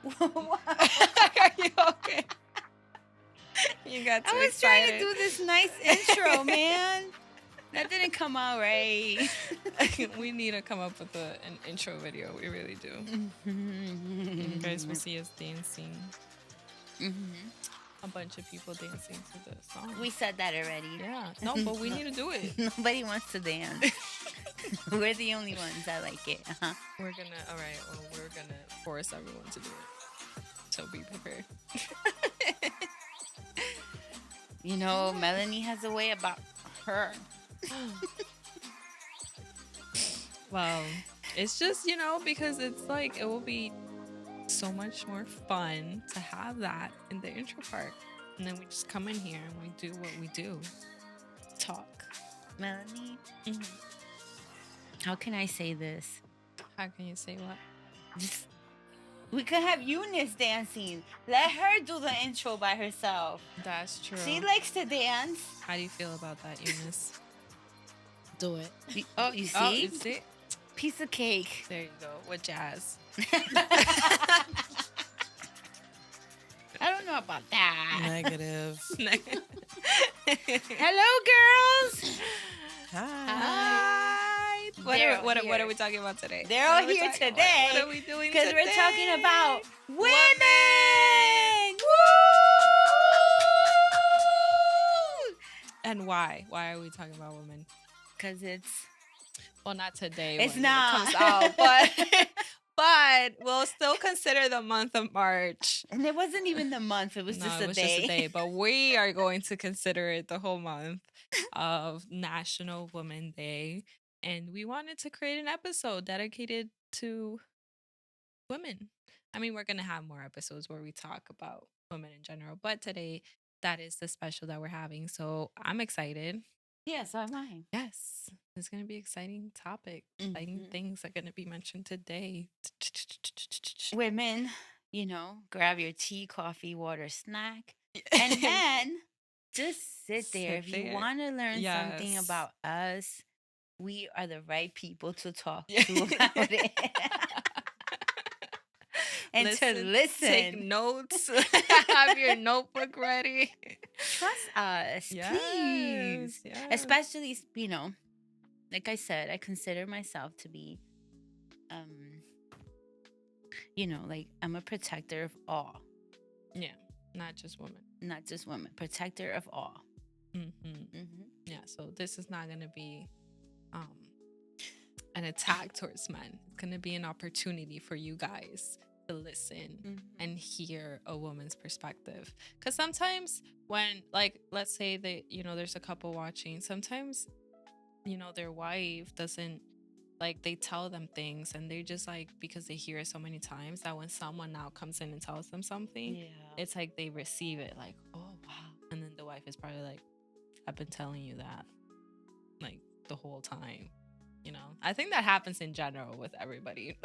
Are you okay? You got too I was trying to excited. do this nice intro, man. That didn't come out right. We need to come up with an intro video. We really do. You guys will see us dancing. A bunch of people dancing to the song. We said that already. Yeah. No, but we need to do it. Nobody wants to dance. We're the only ones that like it. Uh-huh. We're gonna force everyone to do it. So be prepared. You know, Melanie has a way about her. Well, it's just, because it's like it will be so much more fun to have that in the intro part. And then we just come in here and we do what we do. Talk. Melanie, Mm-hmm. how can I say this? How can you say what? Just, we could have Eunice dancing. Let her do the intro by herself. That's true. She likes to dance. How do you feel about that, Eunice? Do it. You Oh, see? you see? Piece of cake. There you go. With jazz. I don't know about that. Negative. Hello, girls. Hi. They're What here. are we talking about today? They're What all are we here talking- today What are we doing because today? we're talking about women. Woo! And why? Why are we talking about women? Because it's Well, not today. It's when not. It comes out, but we'll still consider the month of March. and it wasn't even the month. It was just a day. But we are going to consider it the whole month of National Women Day, and we wanted to create an episode dedicated to women. I mean, we're gonna have more episodes where we talk about women in general, but today that is the special that we're having. So I'm excited. Yeah, so am I. Yes, it's gonna be exciting topic. Exciting Mhm. things are gonna be mentioned today. Women, grab your tea, coffee, water, snack, and then just sit there. Sit If you there. want to learn something Yes. about us, we are the right people to talk Yeah. to about it. And to listen. Take notes. Have your notebook ready. Trust us, please. Yes. Especially, like I said, I consider myself to be, like I'm a protector of all, Yeah, not just women. not just women. Protector of all. Mm-hmm. Yeah, so this is not going to be an attack towards men. It's going to be an opportunity for you guys to listen and hear a woman's perspective. Because sometimes when, like, let's say that, there's a couple watching, sometimes, their wife doesn't, like, they tell them things and they just, like, because they hear it so many times that when someone now comes in and tells them something, it's like they receive it like, oh, wow. And then the wife is probably like, I've been telling you that, like, the whole time. I think that happens in general with everybody.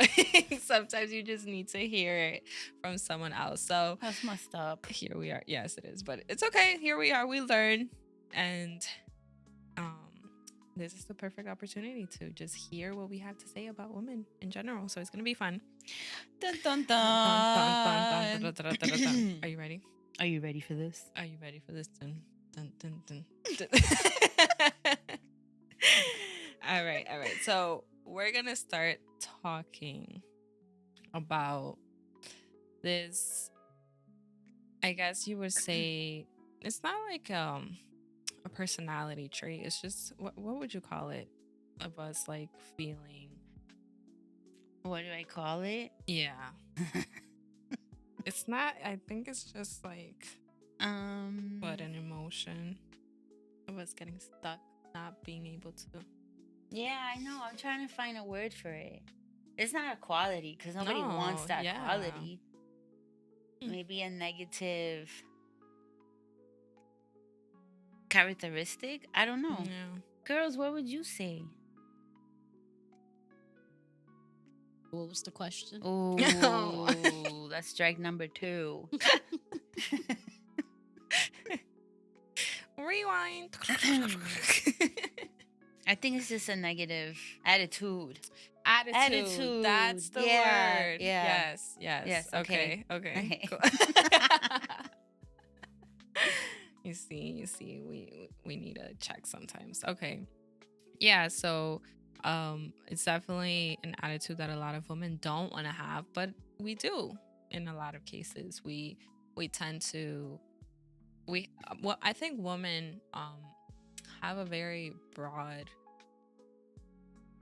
Sometimes you just need to hear it from someone else. So That's messed up. here we are. Yes, it is, but it's okay. Here we are. We learn, and this is the perfect opportunity to just hear what we have to say about women in general. So it's gonna be fun. Dun, dun, dun. Are you ready? Are you ready for this? Are you ready for this? Dun, dun, dun, dun. All right. So we're gonna start talking about this. I guess you would say it's not like a personality trait. It's just what would you call it? Of us like feeling. What do I call it? Yeah. It's not. I think it's just like what an emotion of us getting stuck, not being able to. Yeah, I know. I'm trying to find a word for it. It's not a quality because nobody wants that quality. Maybe a negative characteristic. I don't know. Yeah. Girls, what would you say? What was the question? Oh, that's strike number 2. Rewind. I think it's just a negative attitude. Attitude. That's the word. Yeah. Yes. Okay. Cool. You see, we need to check sometimes. Okay. Yeah, so it's definitely an attitude that a lot of women don't want to have, but we do in a lot of cases. We tend to well, I think women have a very broad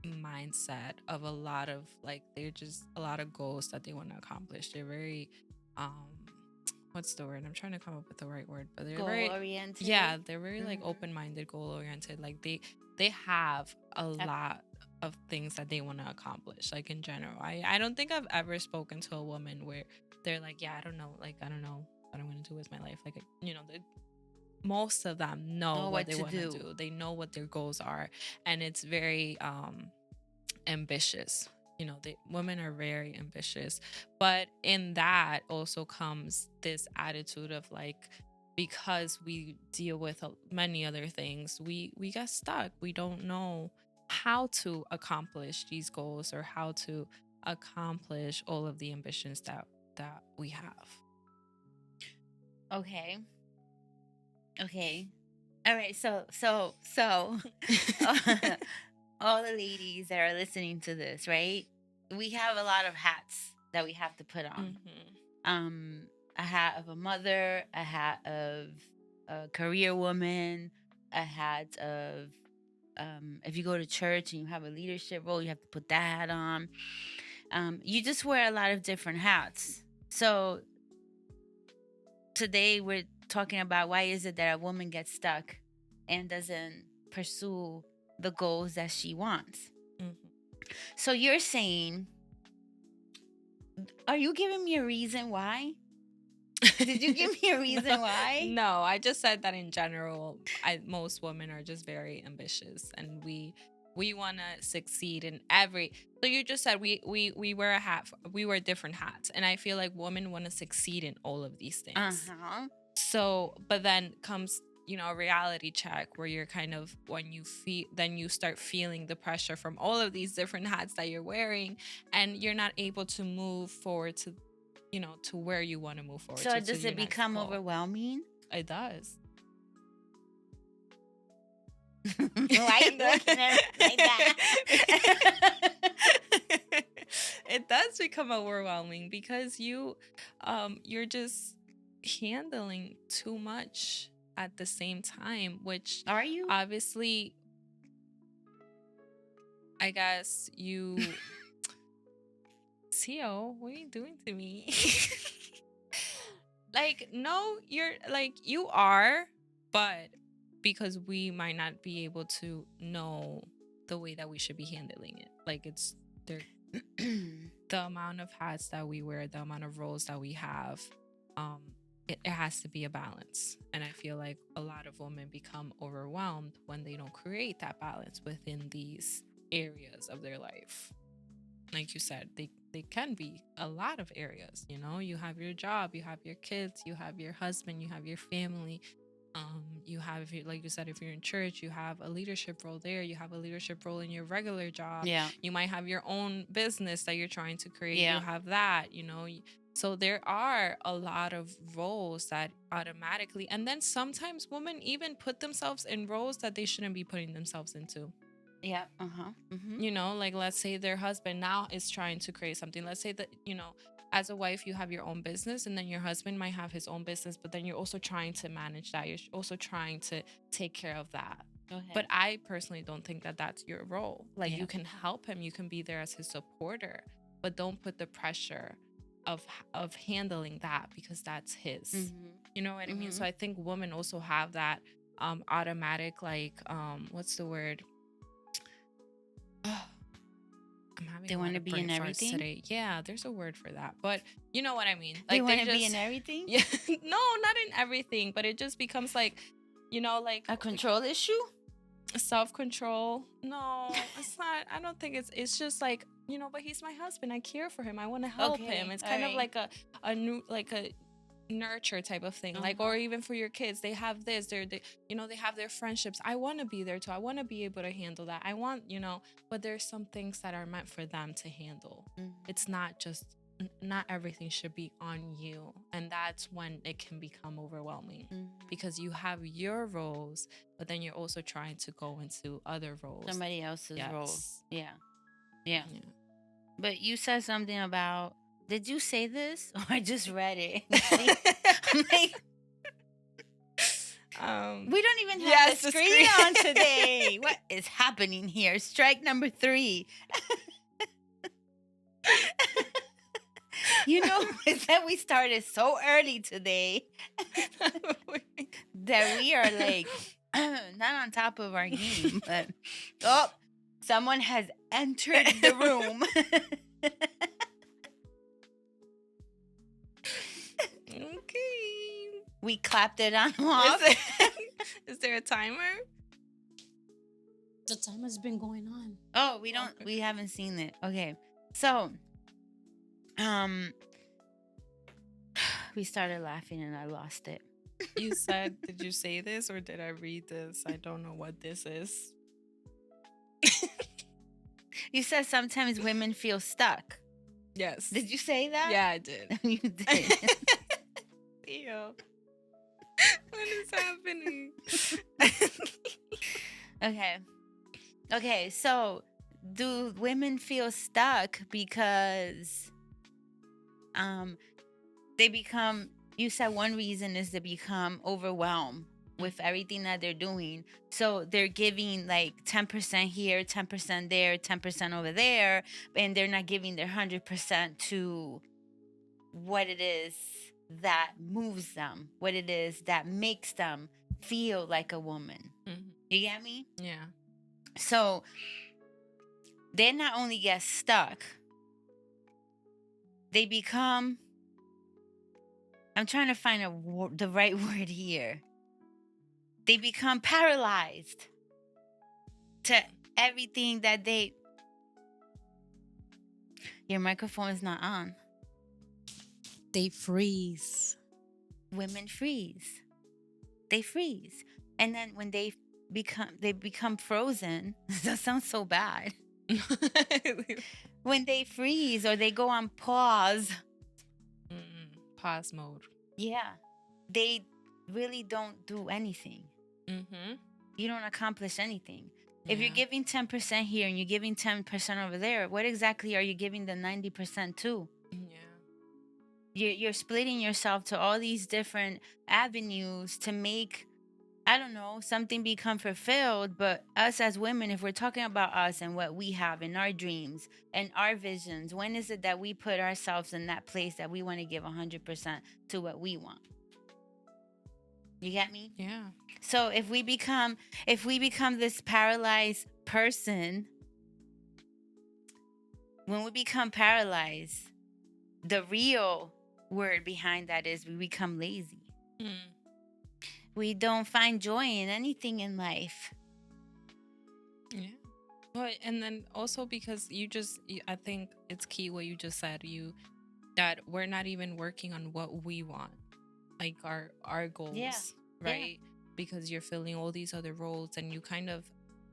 mindset of a lot of like they're just a lot of goals that they want to accomplish. They're very what's the word? I'm trying to come up with the right word, but they're goal very oriented. Yeah, they're very like open-minded, goal oriented. Like they have a lot of things that they want to accomplish, like in general. I don't think I've ever spoken to a woman where they're like, yeah, I don't know what I'm gonna do with my life. Like, you know, most of them know what they want to do. They know what their goals are, and it's very ambitious. You know, women are very ambitious, but in that also comes this attitude of like, because we deal with many other things, we get stuck. We don't know how to accomplish these goals or how to accomplish all of the ambitions that we have. Okay. All right. So all the ladies that are listening to this, right? We have a lot of hats that we have to put on. A hat of a mother, a hat of a career woman, a hat of if you go to church and you have a leadership role, you have to put that hat on. You just wear a lot of different hats. So today we're talking about why is it that a woman gets stuck and doesn't pursue the goals that she wants. So you're saying, are you giving me a reason why? Did you give me a reason why? No, I just said that in general, most women are just very ambitious, and we want to succeed in every. So you just said we wear a hat. We wear different hats, and I feel like women want to succeed in all of these things. So, but then comes, you know, a reality check where you're kind of, when you then you start feeling the pressure from all of these different hats that you're wearing, and you're not able to move forward to, you know, to where you want to move forward. So does it become overwhelming? It does. Why are you looking at it like that? It does become overwhelming because you're just handling too much at the same time, which are you obviously, I guess you Tio, what are you doing to me? Like, no, you're like, you are, but because we might not be able to know the way that we should be handling it. Like, it's there. The amount of hats that we wear, the amount of roles that we have, it has to be a balance. And I feel like a lot of women become overwhelmed when they don't create that balance within these areas of their life. Like you said, they can be a lot of areas. You know, you have your job, you have your kids, you have your husband, you have your family. You have, like you said, if you're in church, you have a leadership role there. You have a leadership role in your regular job. Yeah. You might have your own business that you're trying to create. Yeah. You have that, you know. So there are a lot of roles that automatically, and then sometimes women even put themselves in roles that they shouldn't be putting themselves into. Yeah. You know, like, let's say their husband now is trying to create something. Let's say that, you know, as a wife, you have your own business, and then your husband might have his own business, but then you're also trying to manage that. You're also trying to take care of that. Okay. But I personally don't think that that's your role. Like, you can help him. You can be there as his supporter, but don't put the pressure of handling that, because that's his. You know what I mean? So I think women also have that automatic, like, what's the word? They want to be in everything today. Yeah, there's a word for that, but you know what I mean. Like, they want to be in everything. Yeah, no, not in everything, but it just becomes like, you know, like a control issue, self-control. No, it's not. I don't think it's just like, you know, but he's my husband. I care for him. I want to help him. It's kind of like a new, like a nurture type of thing, like, or even for your kids, they have this, they have their friendships. I want to be there too. I want to be able to handle that. I want, but there's some things that are meant for them to handle. It's not just, not everything should be on you, and that's when it can become overwhelming, because you have your roles, but then you're also trying to go into other roles, somebody else's role. Yeah. But you said something about, did you say this or I just read it? I'm like, we don't even have the screen on today. What is happening here? Strike number 3. It's that we started so early today that we are like not on top of our game. But someone has entered the room. Okay. We clapped it on off. Is there a timer? The timer's been going on. Oh, we haven't seen it. Okay. So, we started laughing and I lost it. You said, did you say this or did I read this? I don't know what this is. You said sometimes women feel stuck. Yes. Did you say that? Yeah, I did. You did. Theo. What is happening? Okay, so do women feel stuck because they become, you said one reason is to become overwhelmed with everything that they're doing. So they're giving like 10% here, 10% there, 10% over there, and they're not giving their 100% to what it is that moves them, what it is that makes them feel like a woman. You get me? Yeah. So they not only get stuck, they become, I'm trying to find the right word here. They become paralyzed to everything that your microphone is not on. They freeze. Women freeze. They freeze. And then when they become frozen, that sounds so bad. When they freeze or they go on pause. Pause mode. Yeah. They really don't do anything. You don't accomplish anything. If you're giving 10% here and you're giving 10% over there, what exactly are you giving the 90% to? You're splitting yourself to all these different avenues to make, I don't know, something become fulfilled. But us as women, if we're talking about us and what we have in our dreams and our visions, when is it that we put ourselves in that place that we want to give 100% to what we want? You get me? Yeah. So if we become this paralyzed person, when we become paralyzed, the real word behind that is we become lazy. We don't find joy in anything in life. Yeah. But and then also because I think it's key what you just said, that we're not even working on what we want, like our goals, right? Yeah. Because you're filling all these other roles, and you kind of,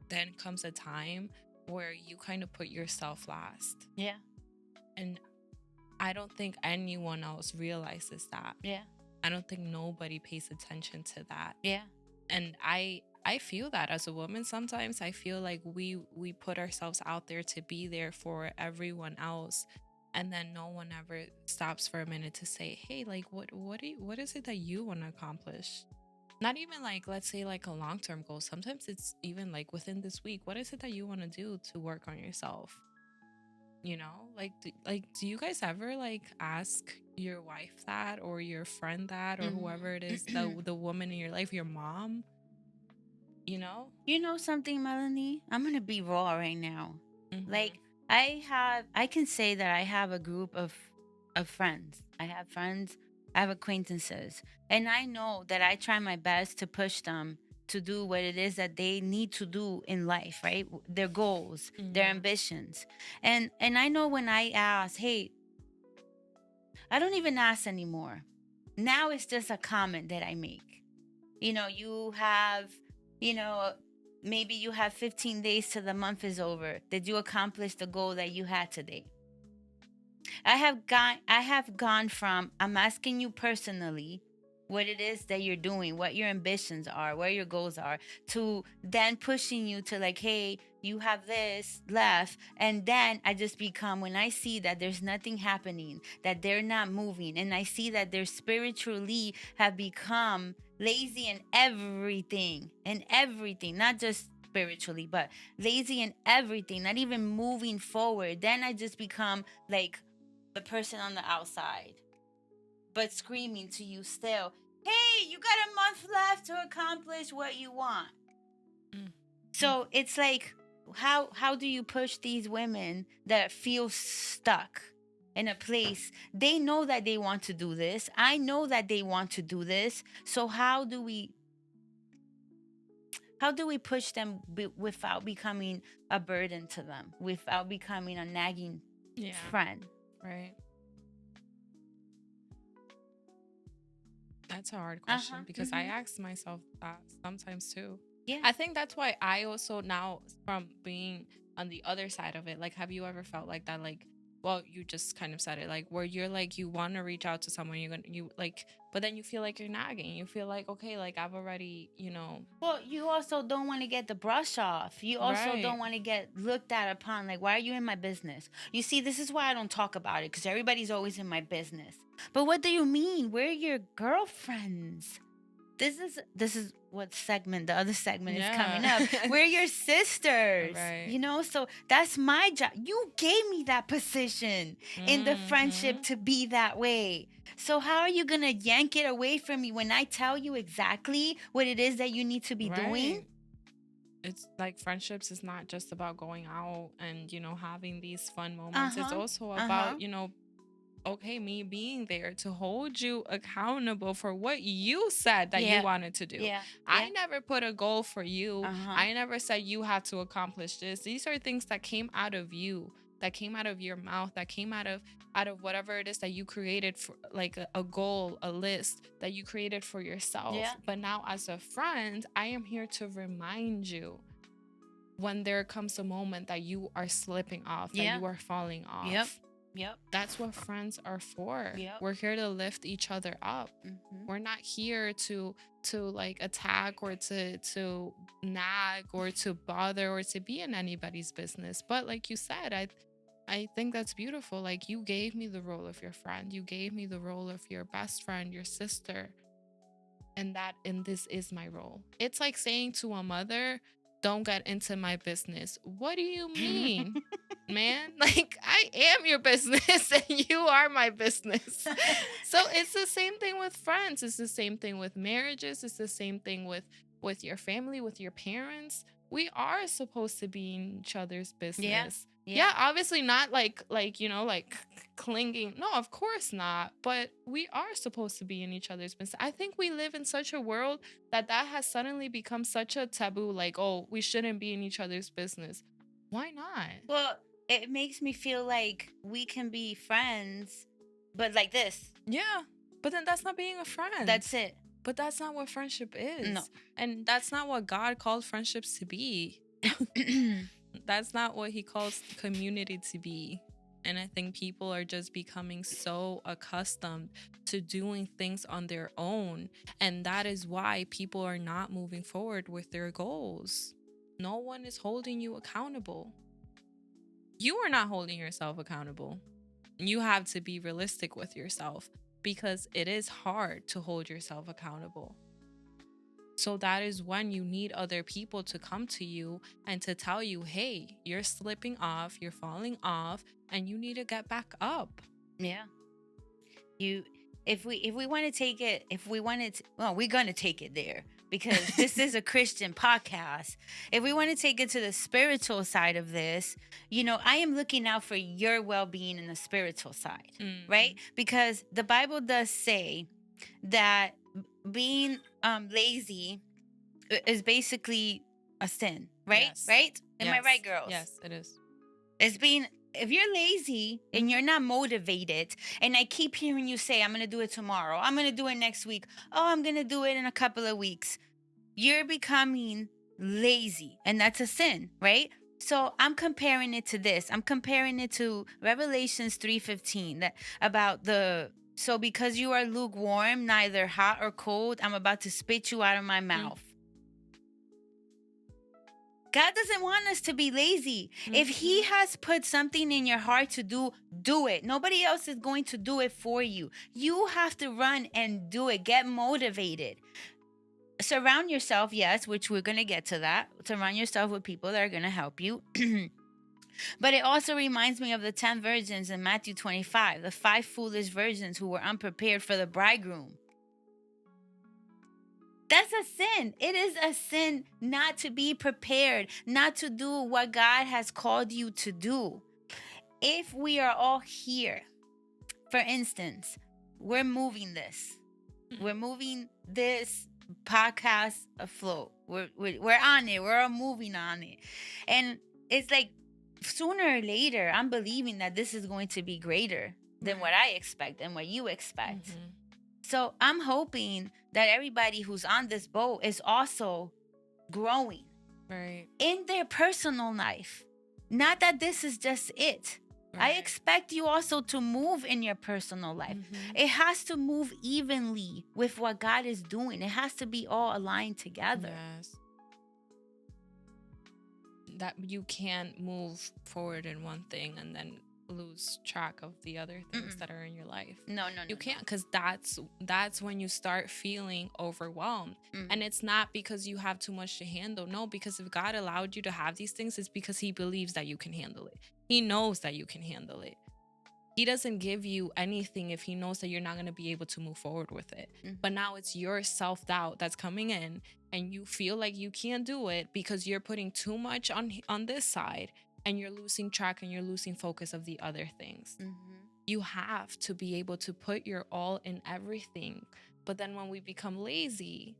then comes a time where you kind of put yourself last. Yeah. And I don't think anyone else realizes that. Yeah. I don't think nobody pays attention to that. Yeah. And I feel that as a woman sometimes. I feel like we put ourselves out there to be there for everyone else, and then no one ever stops for a minute to say, hey, like what is it that you want to accomplish? Not even like, let's say like a long-term goal. Sometimes it's even like within this week, what is it that you want to do to work on yourself? Do you guys ever like ask your wife that, or your friend that, or whoever it is, the woman in your life, your mom? You know something, Melanie? I'm gonna be raw right now. Like I can say that I have a group of friends. I have friends, I have acquaintances, and I know that I try my best to push them to do what it is that they need to do in life, right? Their goals, their ambitions. And I know when I ask, hey, I don't even ask anymore. now it's just a comment that I make. You have, you know, maybe you have 15 days till the month is over. Did you accomplish the goal that you had today? I have gone from, I'm asking you personally what it is that you're doing, what your ambitions are, where your goals are, to then pushing you to like, hey, you have this left. And then I just become, when I see that there's nothing happening, that they're not moving, and I see that they're spiritually have become lazy in everything, not just spiritually, but lazy in everything, not even moving forward, then I just become like the person on the outside, but screaming to you still, hey, you got a month left to accomplish what you want. So it's like, how do you push these women that feel stuck in a place? They know that they want to do this. I know that they want to do this. So how do we push them without becoming a burden to them, without becoming a nagging friend? Right. That's a hard question because I ask myself that sometimes too. Yeah. I think that's why I also now, from being on the other side of it, like, have you ever felt like that? Like, well, you just kind of said it, like, where you're like, you want to reach out to someone, you like, but then you feel like you're nagging. You feel like, okay, like I've already, Well, you also don't want to get the brush off. You also Right. don't want to get looked at upon. Like, why are you in my business? You see, this is why I don't talk about it, because everybody's always in my business. But what do you mean? We're your girlfriends. This is what segment, the other segment is coming up. We're your sisters. Right. So that's my job. You gave me that position in the friendship to be that way. So how are you going to yank it away from me when I tell you exactly what it is that you need to be doing? It's like friendships is not just about going out and, having these fun moments. It's also about, okay, me being there to hold you accountable for what you said that you wanted to do. I never put a goal for you. I never said you have to accomplish this. These are things that came out of you, that came out of your mouth, that came out of whatever it is that you created for, like a goal, a list that you created for yourself. But now as a friend, I am here to remind you when there comes a moment that you are slipping off, that you are falling off. Yep. That's what friends are for. Yep. We're here to lift each other up. We're not here to like attack or to nag or to bother or to be in anybody's business. But like you said, I think that's beautiful. Like, you gave me the role of your friend. You gave me the role of your best friend, your sister. And this is my role. It's like saying to a mother, don't get into my business. What do you mean, man? Like, I am your business and you are my business. So it's the same thing with friends. It's the same thing with marriages. It's the same thing with your family, with your parents. We are supposed to be in each other's business. Yeah, obviously not like clinging. No, of course not. But we are supposed to be in each other's business. I think we live in such a world that has suddenly become such a taboo. Like, oh, we shouldn't be in each other's business. Why not? Well, it makes me feel like we can be friends, but like this. Yeah, but then that's not being a friend. That's it. But that's not what friendship is. No. And that's not what God called friendships to be. That's not what he calls community to be. And I think people are just becoming so accustomed to doing things on their own. And that is why people are not moving forward with their goals. No one is holding you accountable. You are not holding yourself accountable. You have to be realistic with yourself, because it is hard to hold yourself accountable. So that is when you need other people to come to you and to tell you, hey, you're slipping off, you're falling off, and you need to get back up. Yeah. If we want to take it, we're going to take it there, because this is a Christian podcast. If we want to take it to the spiritual side of this, I am looking out for your well-being in the spiritual side, right? Because the Bible does say that being lazy is basically a sin, right? Yes. Right? Am I right, girls? Yes, it is. if you're lazy and you're not motivated, and I keep hearing you say, I'm going to do it tomorrow, I'm going to do it next week, oh, I'm going to do it in a couple of weeks, you're becoming lazy. And that's a sin, right? So I'm comparing it to this. I'm comparing it to Revelations 3:15 that about the so because you are lukewarm, neither hot or cold, I'm about to spit you out of my mouth. God doesn't want us to be lazy. If he has put something in your heart to do, do it. Nobody else is going to do it for you. You have to run and do it. Get motivated. Surround yourself, yes, which we're going to get to that. Surround yourself with people that are going to help you. But it also reminds me of the 10 virgins in Matthew 25, the 5 foolish virgins who were unprepared for the bridegroom. That's a sin. It is a sin not to be prepared, not to do what God has called you to do. If we are all here, for instance, we're moving this. We're moving this podcast afloat. We're on it. We're all moving on it. And it's like sooner or later, I'm believing that this is going to be greater than what I expect and what you expect. So I'm hoping that everybody who's on this boat is also growing in their personal life. Not that this is just it. I expect you also to move in your personal life. It has to move evenly with what God is doing. It has to be all aligned together. Yes. That you can't move forward in one thing and then lose track of the other things that are in your life. No. You can't, because that's when you start feeling overwhelmed. And it's not because you have too much to handle. No, because if God allowed you to have these things, it's because he believes that you can handle it. He knows that you can handle it. He doesn't give you anything if he knows that you're not going to be able to move forward with it. But now it's your self-doubt that's coming in, and you feel like you can't do it because you're putting too much on this side, and you're losing track and you're losing focus of the other things. You have to be able to put your all in everything. But then when we become lazy,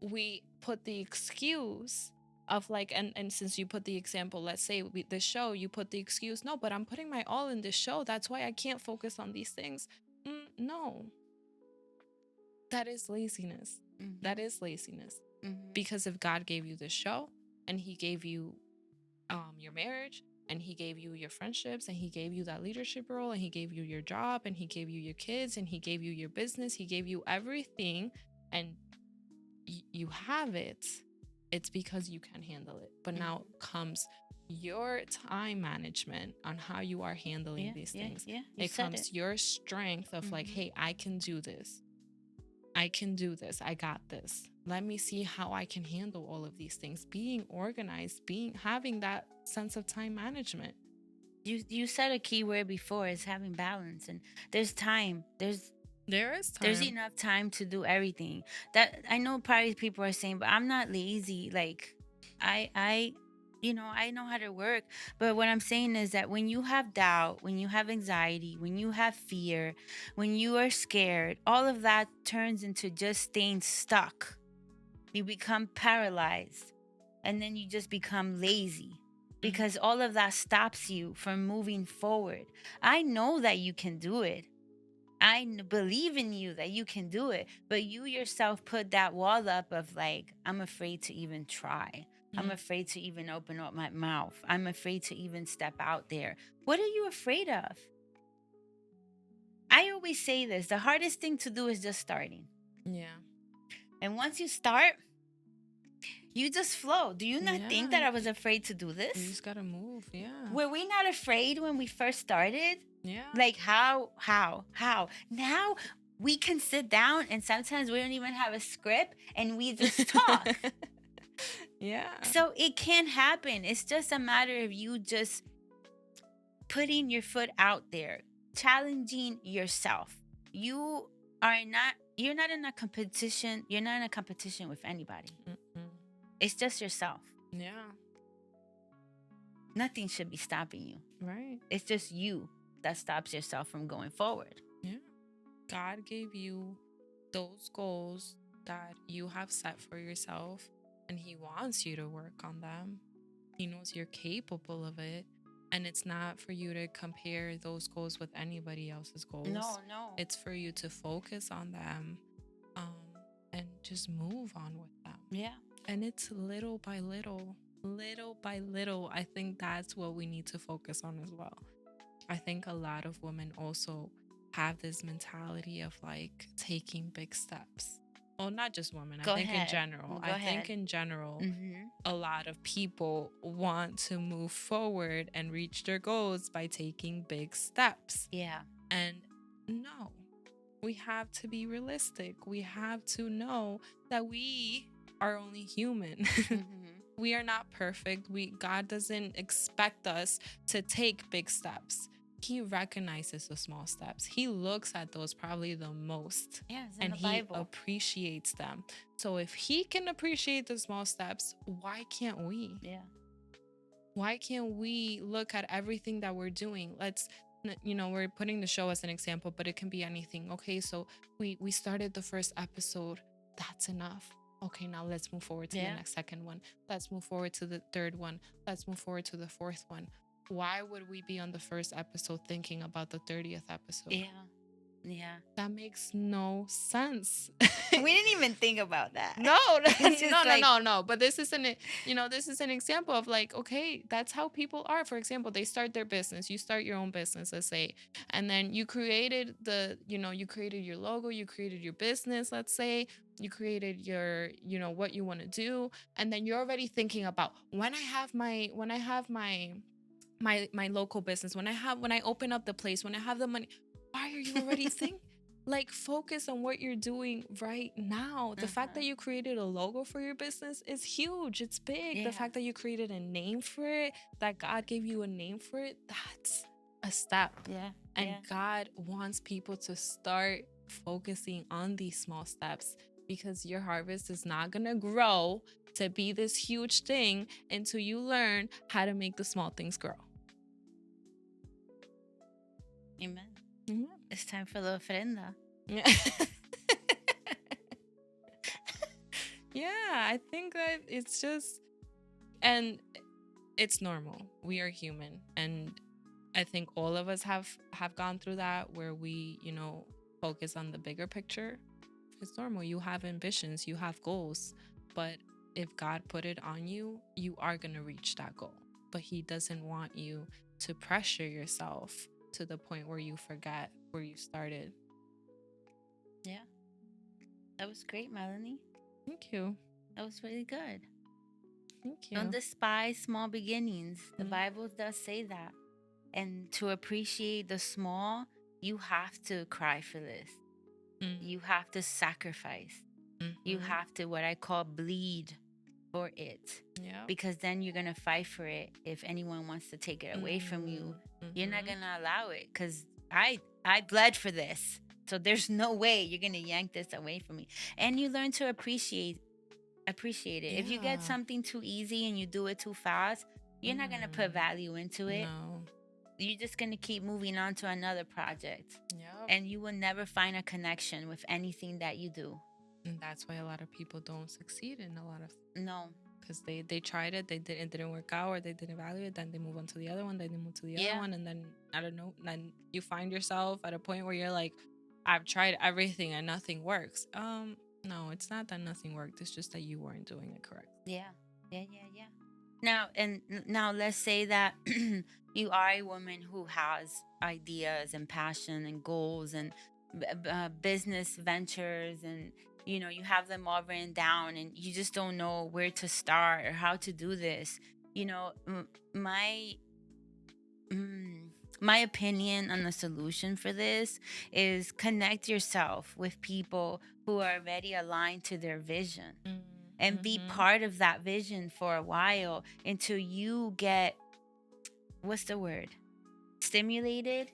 we put the excuse of like, and since you put the example, let's say the show, you put the excuse, no, but I'm putting my all in this show, that's why I can't focus on these things. No, that is laziness. That is laziness. Because if God gave you this show, and he gave you your marriage, and he gave you your friendships, and he gave you that leadership role, and he gave you your job, and he gave you your kids, and he gave you your business, he gave you everything, and you have it, it's because you can handle it. But now comes your time management on how you are handling these things. It comes your strength of like, hey, I can do this. I can do this. I got this. Let me see how I can handle all of these things. Being organized, having that sense of time management. You said a key word before, is having balance, and there's time. There is time. There's enough time to do everything. That I know probably people are saying, but I'm not lazy. Like I know how to work. But what I'm saying is that when you have doubt, when you have anxiety, when you have fear, when you are scared, all of that turns into just staying stuck. You become paralyzed, and then you just become lazy because all of that stops you from moving forward. I know that you can do it. I believe in you that you can do it, but you yourself put that wall up of like, I'm afraid to even try. I'm afraid to even open up my mouth. I'm afraid to even step out there. What are you afraid of? I always say this, the hardest thing to do is just starting. Yeah. And once you start, you just flow. Do you not think that I was afraid to do this? You just gotta move, Were we not afraid when we first started? Yeah. Like how? Now we can sit down and sometimes we don't even have a script and we just talk. So it can happen. It's just a matter of you just putting your foot out there, challenging yourself. You're not in a competition. You're not in a competition with anybody. It's just yourself. Nothing should be stopping you. Right. It's just you that stops yourself from going forward. God gave you those goals that you have set for yourself, and he wants you to work on them. He knows you're capable of it, And it's not for you to compare those goals with anybody else's goals. No, no. It's for you to focus on them, and just move on with them. Yeah. And it's little by little, little by little. I think that's what we need to focus on as well. I think a lot of women also have this mentality of like taking big steps. Well, not just women. Go I think ahead. in general. Go I ahead. think in general, Mm-hmm. a lot of people want to move forward and reach their goals by taking big steps. Yeah. And no, we have to be realistic. We have to know that we are only human. Mm-hmm. We are not perfect. God doesn't expect us to take big steps. He recognizes the small steps. He looks at those probably the most, Yeah, it's in and the he Bible. appreciates them. So if he can appreciate the small steps, why can't we? Yeah. Why can't we look at everything that we're doing? We're putting the show as an example, but it can be anything. Okay, so we started the first episode. That's enough. Okay, now let's move forward to the next second one. Let's move forward to the third one. Let's move forward to the fourth one. Why would we be on the first episode thinking about the 30th episode? Yeah. Yeah. That makes no sense. We didn't even think about that. No. It's just like- No. But this is an example of like, okay, that's how people are. For example, they start their business. You start your own business, let's say, and then you created you created your logo, you created your business, let's say, you created your, what you want to do, and then you're already thinking about when I have my local business, when I open up the place, when I have the money. Why are you already thinking? Like, focus on what you're doing right now. The fact that you created a logo for your business is huge. It's big. Yeah. The fact that you created a name for it, that God gave you a name for it, that's a step. Yeah. And yeah. God wants people to start focusing on these small steps, because your harvest is not going to grow to be this huge thing until you learn how to make the small things grow. Amen. Mm-hmm. It's time for the ofrenda. Yeah. Yeah, I think that it's just, and it's normal. We are human, and I think all of us have gone through that, where we, focus on the bigger picture. It's normal. You have ambitions, you have goals, but if God put it on you, you are going to reach that goal. But he doesn't want you to pressure yourself to the point where you forget where you started. Yeah. That was great, Melanie. Thank you. That was really good. Thank you. Don't despise small beginnings. The Mhm. Bible does say that. And to appreciate the small, you have to cry for this. You have to sacrifice. You have to, what I call, bleed for it. Yeah. Because then you're going to fight for it. If anyone wants to take it away from you, you're not going to allow it. Because I bled for this. So there's no way you're going to yank this away from me. And you learn to appreciate it. If you get Yeah. something too easy and you do it too fast, you're not going to put value into it. No. You're just going to keep moving on to another project. Yep. And you will never find a connection with anything that you do. And that's why a lot of people don't succeed in a lot of, No. because they tried it, it didn't work out, or they didn't value it, then they move on to the other one, then they move to the Yeah. other one, and then I don't know, then you find yourself at a point where you're like, I've tried everything and nothing works. No, it's not that nothing worked, it's just that you weren't doing it correct. Yeah. Now let's say that you are a woman who has ideas and passion and goals and business ventures, and you have them all written down, and you just don't know where to start or how to do this. My opinion on the solution for this is connect yourself with people who are already aligned to their vision. And be part of that vision for a while until you get, what's the word? Stimulated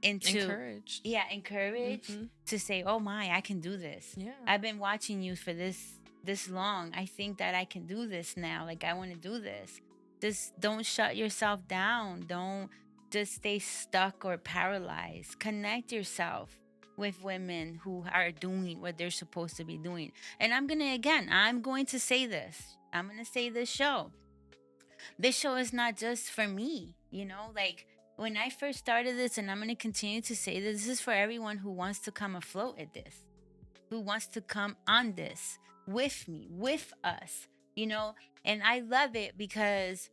into Encouraged. Yeah, encouraged to say, oh my, I can do this. Yeah. I've been watching you for this long. I think that I can do this now. Like, I want to do this. Just don't shut yourself down. Don't just stay stuck or paralyzed. Connect yourself with women who are doing what they're supposed to be doing. And I'm going to say this. I'm going to say this show. this show is not just for me, you know, like when I first started this, and I'm going to continue to say this is for everyone who wants to come afloat at this, who wants to come on this with me, with us, you know. And I love it because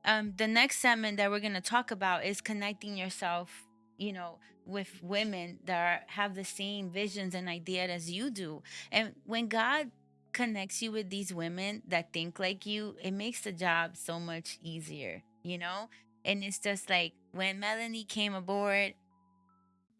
the next segment that we're going to talk about is connecting yourself, you know, with women that have the same visions and ideas as you do. And when God connects you with these women that think like you, it makes the job so much easier, you know. And it's just like when Melanie came aboard,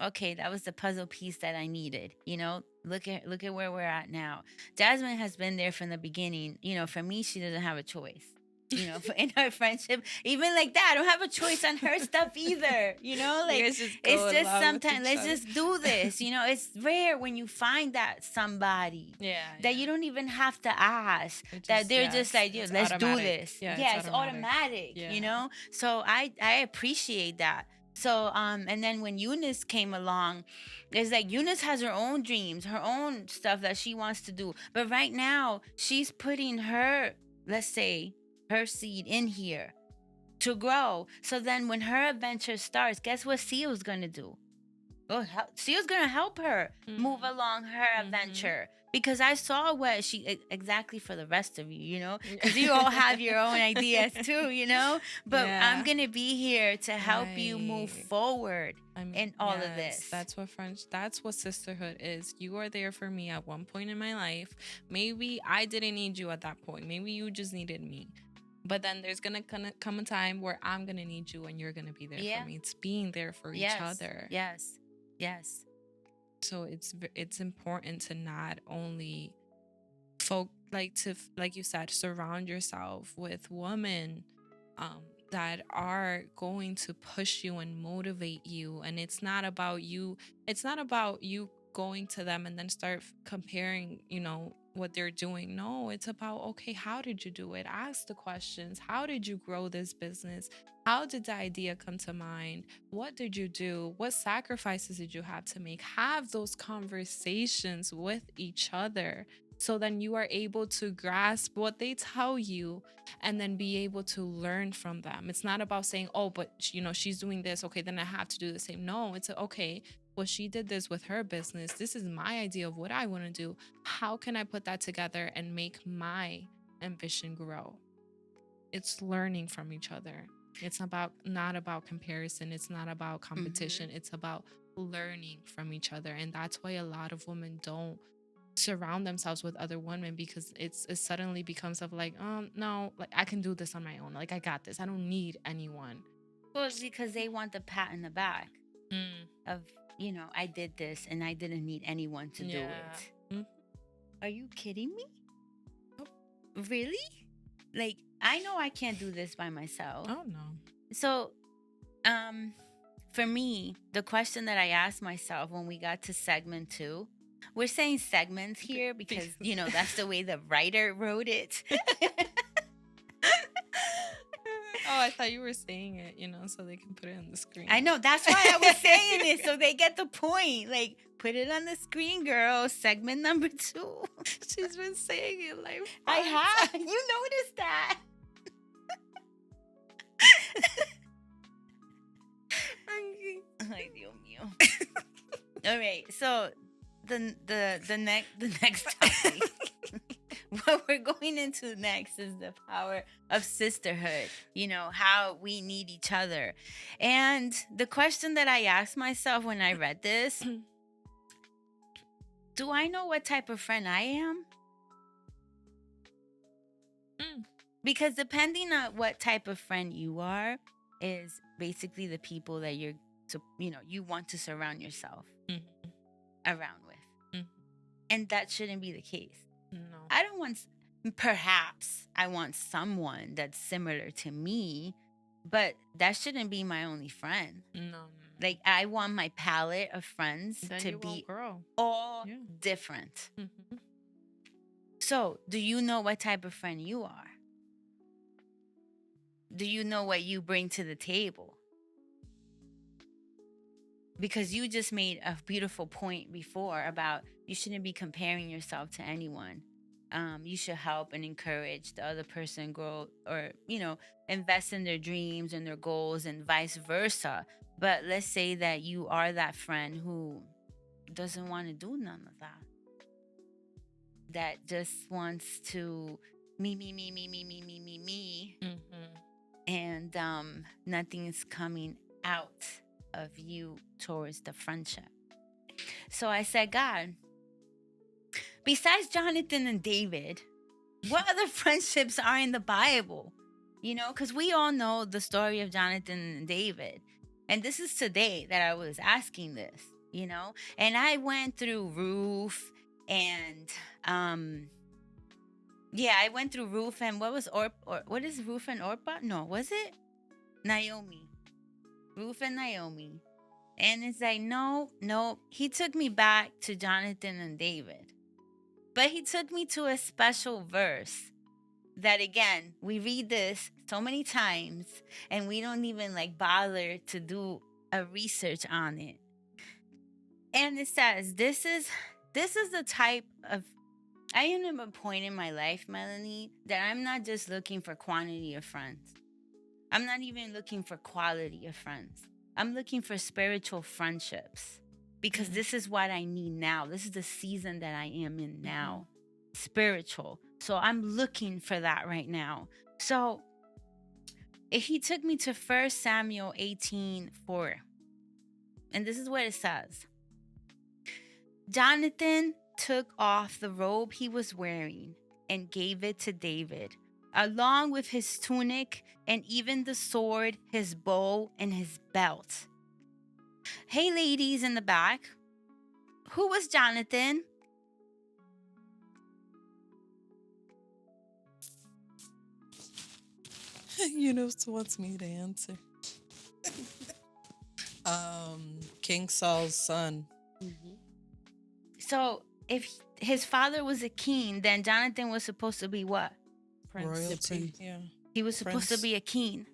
okay, that was the puzzle piece that I needed, you know. Look at where we're at now. Jasmine has been there from the beginning. You know, for me, she doesn't have a choice. You know, in our friendship, even like that, I don't have a choice on her stuff either. You know, like it's just sometimes let's just do this. You know, it's rare when you find that somebody that you don't even have to ask, that they're just like, yeah, let's do this. Yeah, it's automatic. You know, so I appreciate that. So and then when Eunice came along, it's like Eunice has her own dreams, her own stuff that she wants to do, but right now she's putting her, let's say, her seed in here to grow. So then when her adventure starts, guess what Seal's gonna do? Seal's gonna help her move along her adventure, because I saw what she exactly for the rest of you, you know, because you all have your own ideas too, you know, but I'm gonna be here to help you move forward in all of this. That's what sisterhood is. You are there for me at one point in my life. Maybe I didn't need you at that point. Maybe you just needed me. But then there's gonna come a time where I'm gonna need you and you're gonna be there for me. It's being there for each other. Yes. So it's important to not only like you said, surround yourself with women that are going to push you and motivate you. And it's not about you going to them and then start comparing, you know, what they're doing. No, it's about, okay, how did you do it? Ask the questions. How did you grow this business? How did the idea come to mind? What did you do? What sacrifices did you have to make? Have those conversations with each other, so then you are able to grasp what they tell you and then be able to learn from them. It's not about saying, oh, but you know, she's doing this, okay, then I have to do the same. No, it's okay, well, she did this with her business. This is my idea of what I want to do. How can I put that together and make my ambition grow? It's learning from each other. It's not about comparison. It's not about competition. It's about learning from each other. And that's why a lot of women don't surround themselves with other women, because it suddenly becomes of like, no, like I can do this on my own. Like I got this. I don't need anyone. Well, it's because they want the pat in the back of, you know, I did this and I didn't need anyone to do it. Are you kidding me? Really? Like, I know I can't do this by myself. Oh, no. So, for me, the question that I asked myself when we got to segment 2, we're saying segments here because, you know, that's the way the writer wrote it. Oh, I thought you were saying it, you know, so they can put it on the screen. I know. That's why I was saying it, so they get the point. Like, put it on the screen, girl. Segment number 2. She's been saying it like 5 I have. You noticed that. Ay, Dios mío. All right. So the next topic. What we're going into next is the power of sisterhood, you know, how we need each other. And the question that I asked myself when I read this, do I know what type of friend I am? Because depending on what type of friend you are is basically the people that you want to surround yourself around with. And that shouldn't be the case. No. I don't want, perhaps I want someone that's similar to me, but that shouldn't be my only friend. No. Like, I want my palette of friends Then to you be won't grow. all different. So, do you know what type of friend you are? Do you know what you bring to the table? Because you just made a beautiful point before about you shouldn't be comparing yourself to anyone. you should help and encourage the other person grow, or invest in their dreams and their goals, and vice versa. But let's say that you are that friend who doesn't want to do none of that, that just wants to me, and nothing is coming out of you towards the friendship. So I said, God, besides Jonathan and David, what other friendships are in the Bible? Because we all know the story of Jonathan and David. And this is today that I was asking this, And I went through Ruth and, I went through Ruth and what was what is Ruth and Orpah? No, was it? Naomi. Ruth and Naomi. And it's like, no, he took me back to Jonathan and David. But he took me to a special verse that, again, we read this so many times and we don't even bother to do a research on it. And it says, this is the type of, I am at a point in my life, Melanie, that I'm not just looking for quantity of friends. I'm not even looking for quality of friends. I'm looking for spiritual friendships, because this is what I need now. This is the season that I am in now, spiritual. So I'm looking for that right now. So he took me to 1 Samuel 18:4. And this is what it says. Jonathan took off the robe he was wearing and gave it to David, along with his tunic and even the sword, his bow, and his belt. Hey, ladies in the back, who was Jonathan? Wants me to answer. King Saul's son. So if his father was a king, then Jonathan was supposed to be what? Prince. Royalty. Yeah. He was supposed to be a king.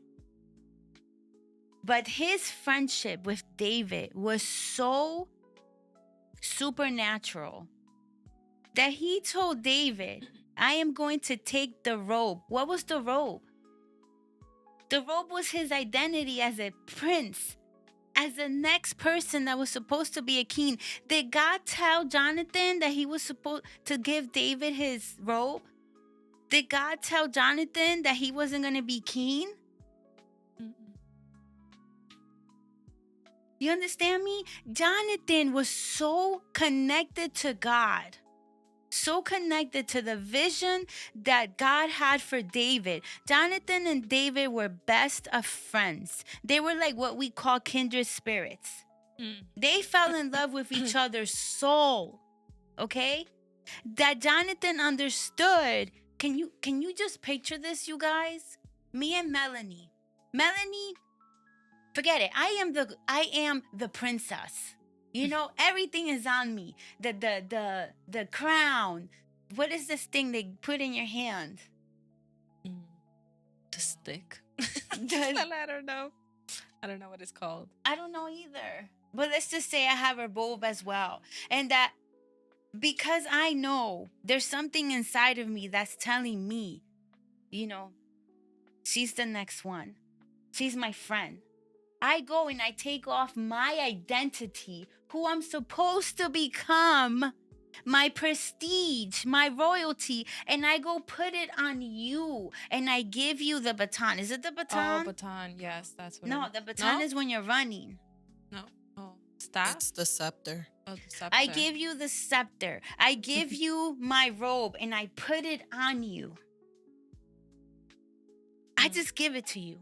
But his friendship with David was so supernatural that he told David, I am going to take the robe. What was the robe? The robe was his identity as a prince, as the next person that was supposed to be a king. Did God tell Jonathan that he was supposed to give David his robe? Did God tell Jonathan that he wasn't going to be king? You understand me? Jonathan was so connected to God, so connected to the vision that God had for David. Jonathan and David were best of friends. They were like what we call kindred spirits. They fell in love with each other's soul, okay? That Jonathan understood. Can you just picture this, you guys? Me and Melanie. Forget it. I am the princess. Everything is on me. The crown. What is this thing they put in your hand? The stick. I don't know. I don't know what it's called. I don't know either. But let's just say I have a robe as well. And that because I know there's something inside of me that's telling me, she's the next one. She's my friend. I go and I take off my identity, who I'm supposed to become, my prestige, my royalty, and I go put it on you, and I give you the baton. Is it the baton? Oh, baton. Yes, that's what. No, the baton is when you're running. No. Oh, staff. It's the scepter. Oh, the scepter. I give you the scepter. I give you my robe, and I put it on you. I just give it to you.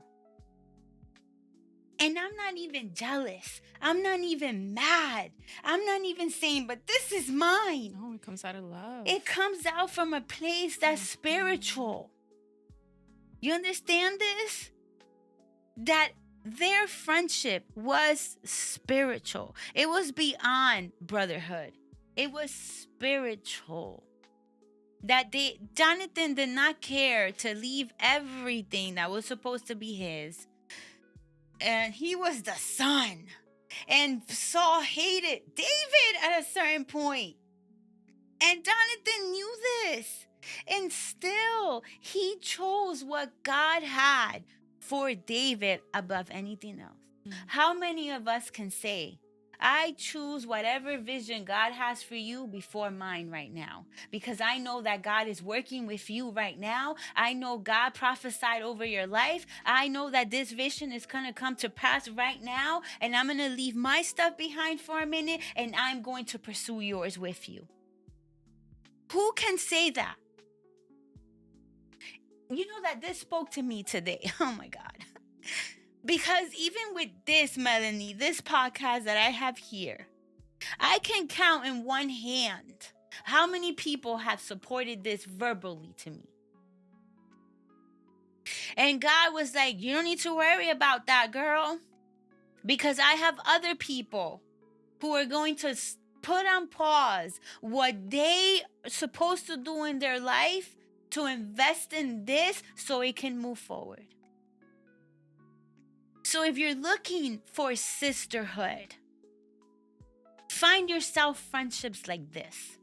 And I'm not even jealous. I'm not even mad. I'm not even saying, but this is mine. No, it comes out of love. It comes out from a place that's spiritual. You understand this? That their friendship was spiritual. It was beyond brotherhood. It was spiritual. That Jonathan did not care to leave everything that was supposed to be his. And he was the son. And Saul hated David at a certain point. And Jonathan knew this. And still, he chose what God had for David above anything else. How many of us can say, I choose whatever vision God has for you before mine right now, because I know that God is working with you right now. I know God prophesied over your life. I know that this vision is going to come to pass right now, and I'm going to leave my stuff behind for a minute, and I'm going to pursue yours with you. Who can say that? You know that this spoke to me today. Oh my God. Because even with this, Melanie, this podcast that I have here, I can count in one hand how many people have supported this verbally to me. And God was like, you don't need to worry about that, girl, because I have other people who are going to put on pause what they are supposed to do in their life to invest in this so it can move forward. So if you're looking for sisterhood, find yourself friendships like this.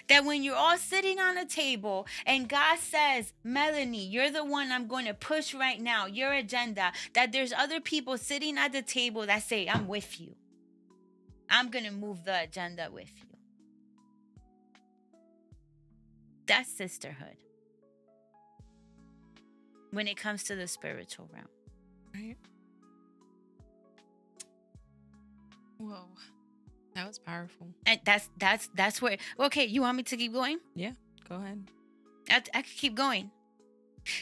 That when you're all sitting on a table and God says, Melanie, you're the one I'm going to push right now, your agenda, that there's other people sitting at the table that say, I'm with you. I'm going to move the agenda with you. That's sisterhood. When it comes to the spiritual realm. Right. Whoa. That was powerful. And that's where, okay, you want me to keep going? Yeah, go ahead. I could keep going.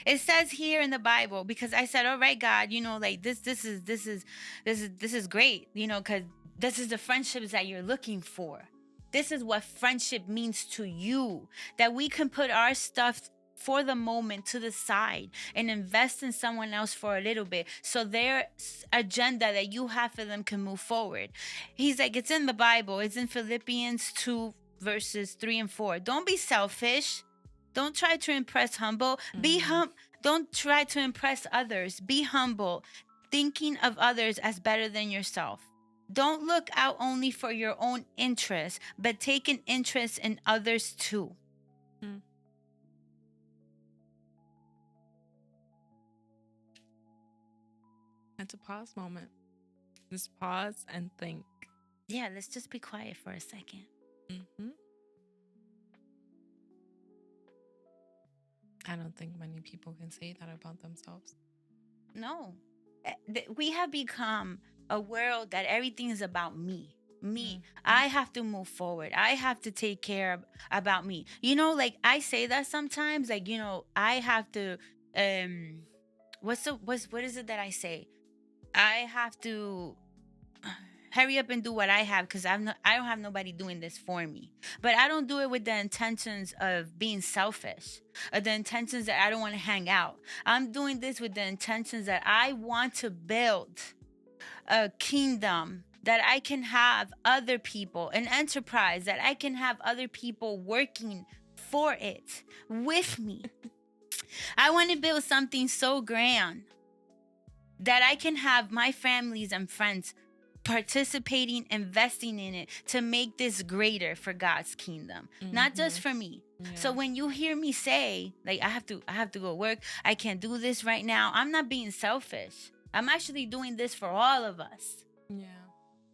It says here in the Bible, because I said, all right, God, you know, like this is great, you know, because this is the friendships that you're looking for. This is what friendship means to you, that we can put our stuff for the moment to the side and invest in someone else for a little bit so their agenda that you have for them can move forward. He's like, it's in the Bible. It's in Philippians 2 verses 3 and 4. Don't be selfish. Don't try to impress humble. Don't try to impress others. Be humble, thinking of others as better than yourself. Don't look out only for your own interests, but take an interest in others too. That's a pause moment. Just pause and think. Yeah, let's just be quiet for a second. I don't think many people can say that about themselves. No. We have become a world that everything is about me. I have to move forward. I have to take care about me. You know, like I say that sometimes, like, you know, I have to, what is it that I say? I have to hurry up and do what I have because I don't have nobody doing this for me. But I don't do it with the intentions of being selfish or the intentions that I don't want to hang out. I'm doing this with the intentions that I want to build a kingdom, that I can have other people, an enterprise, that I can have other people working for it with me. I want to build something so grand that I can have my families and friends participating, investing in it to make this greater for God's kingdom, not just for me. Yeah. So when you hear me say, like, I have to go work, I can't do this right now, I'm not being selfish. I'm actually doing this for all of us. Yeah.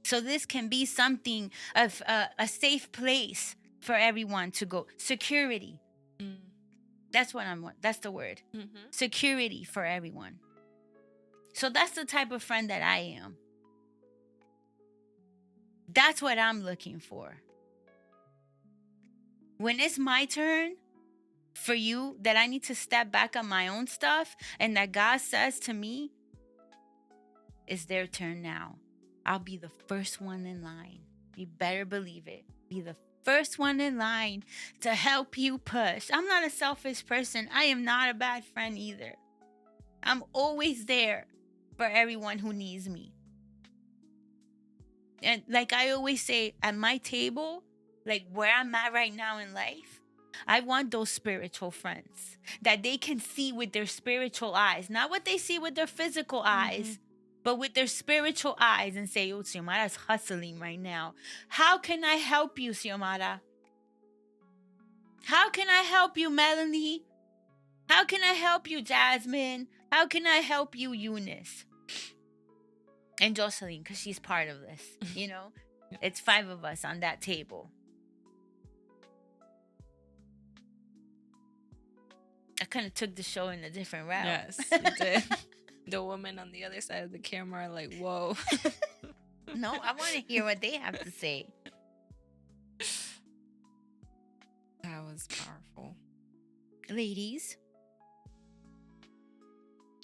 So this can be something of a safe place for everyone to go. Security. That's the word. Security for everyone. So that's the type of friend that I am. That's what I'm looking for. When it's my turn for you, that I need to step back on my own stuff, and that God says to me, it's their turn now. I'll be the first one in line. You better believe it. Be the first one in line to help you push. I'm not a selfish person. I am not a bad friend either. I'm always there for everyone who needs me. And like I always say, at my table, like where I'm at right now in life, I want those spiritual friends that they can see with their spiritual eyes, not what they see with their physical eyes, but with their spiritual eyes, and say, oh, Xiomara's hustling right now. How can I help you, Xiomara? How can I help you, Melanie? How can I help you, Jasmine? How can I help you, Eunice? And Jocelyn, because she's part of this, you know? Yeah. It's 5 of us on that table. I kind of took the show in a different route. Yes, you did. The woman on the other side of the camera are like, whoa. No, I want to hear what they have to say. That was powerful. Ladies.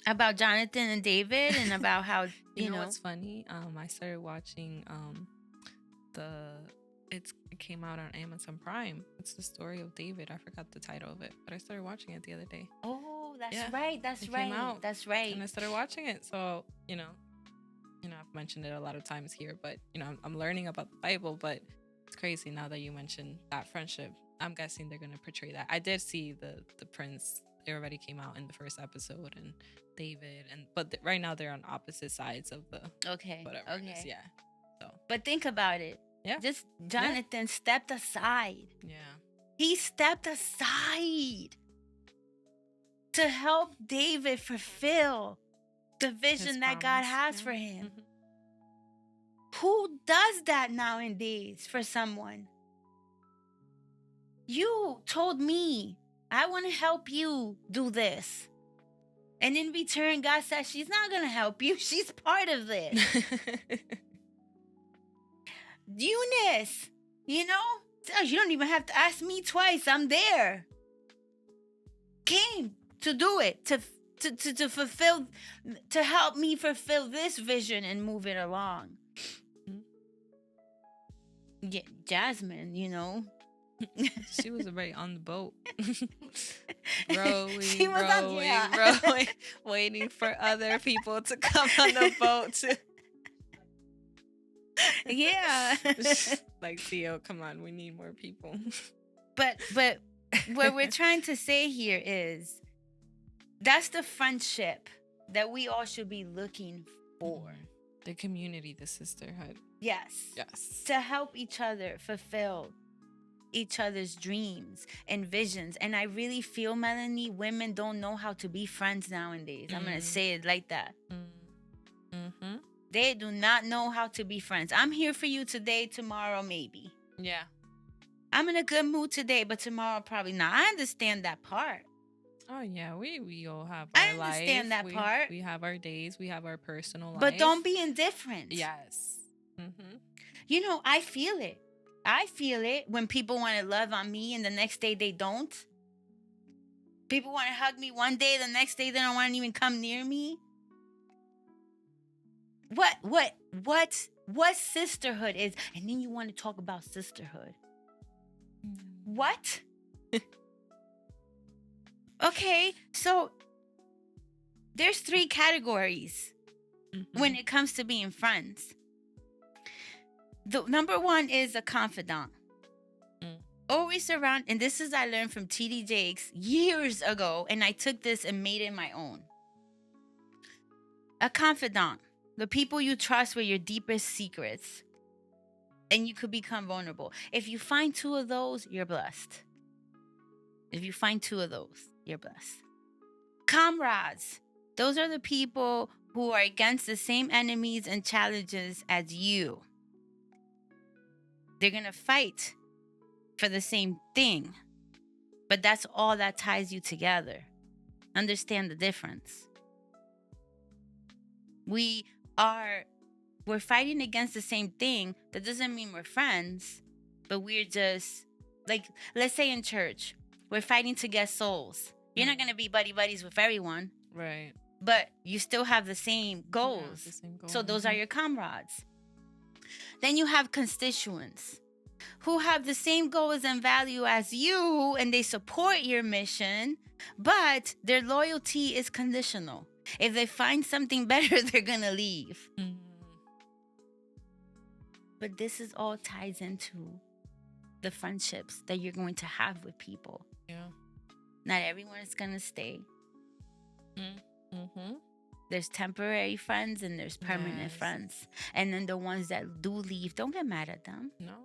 About Jonathan and David and about how, You know what's funny? I started watching it came out on Amazon Prime. It's the story of David. I forgot the title of it, but I started watching it the other day. Oh, that's Yeah, right. That's it right. came out, That's right. and I started watching it. So, I've mentioned it a lot of times here, but I'm learning about the Bible, but it's crazy now that you mentioned that friendship. I'm guessing they're gonna portray that. I did see the prince. It already came out in the first episode, and David, but right now they're on opposite sides of the Okay. whatever. Okay. It is. Yeah. So But think about it. Yeah. Just Jonathan stepped aside. yeah. He stepped aside to help David fulfill the vision His that God promise, has yeah. for him. Mhm. Who does that nowadays for someone? You told me, I want to help you do this. And in return, God says, she's not going to help you. She's part of this. Eunice, you don't even have to ask me twice. I'm there. Came to do it, to fulfill, to help me fulfill this vision and move it along. Yeah, Jasmine, She was already on the boat. Rowing, She was on- rowing, yeah. rowing, waiting for other people to come on the boat. Yeah. Like, Theo, come on, we need more people. But what we're trying to say here is that's the friendship that we all should be looking for. The community, the sisterhood. Yes. Yes. To help each other fulfill each other's dreams and visions. And I really feel, Melanie, women don't know how to be friends nowadays. I'm going to say it like that. Mm-hmm. They do not know how to be friends. I'm here for you today, tomorrow, maybe. Yeah. I'm in a good mood today, but tomorrow, probably not. I understand that part. Oh, yeah. We all have our I understand life. that part. We have our days. We have our personal life. But don't be indifferent. Yes. Mm-hmm. I feel it. I feel it when people want to love on me and the next day they don't. People want to hug me one day, the next day they don't want to even come near me. What sisterhood is? And then you want to talk about sisterhood. What? Okay, so there's 3 categories when it comes to being friends. The number 1 is a confidant. Always surround, and this is I learned from T.D. Jakes years ago, and I took this and made it my own. A confidant, the people you trust with your deepest secrets, and you could become vulnerable. If you find 2 of those, you're blessed. If you find 2 of those, you're blessed. Comrades, those are the people who are against the same enemies and challenges as you. They're going to fight for the same thing, but that's all that ties you together. Understand the difference. We're fighting against the same thing. That doesn't mean we're friends, but we're just like, let's say in church, we're fighting to get souls. You're not going to be buddies with everyone, Right. but you still have the same goals. Yeah, the same goal. So those are your comrades. Then you have constituents who have the same goals and value as you, and they support your mission, but their loyalty is conditional. If they find something better, they're going to leave. But this is all ties into the friendships that you're going to have with people. Yeah. Not everyone is going to stay. Mm-hmm. There's temporary friends and there's permanent Yes. friends. And then the ones that do leave, don't get mad at them. No.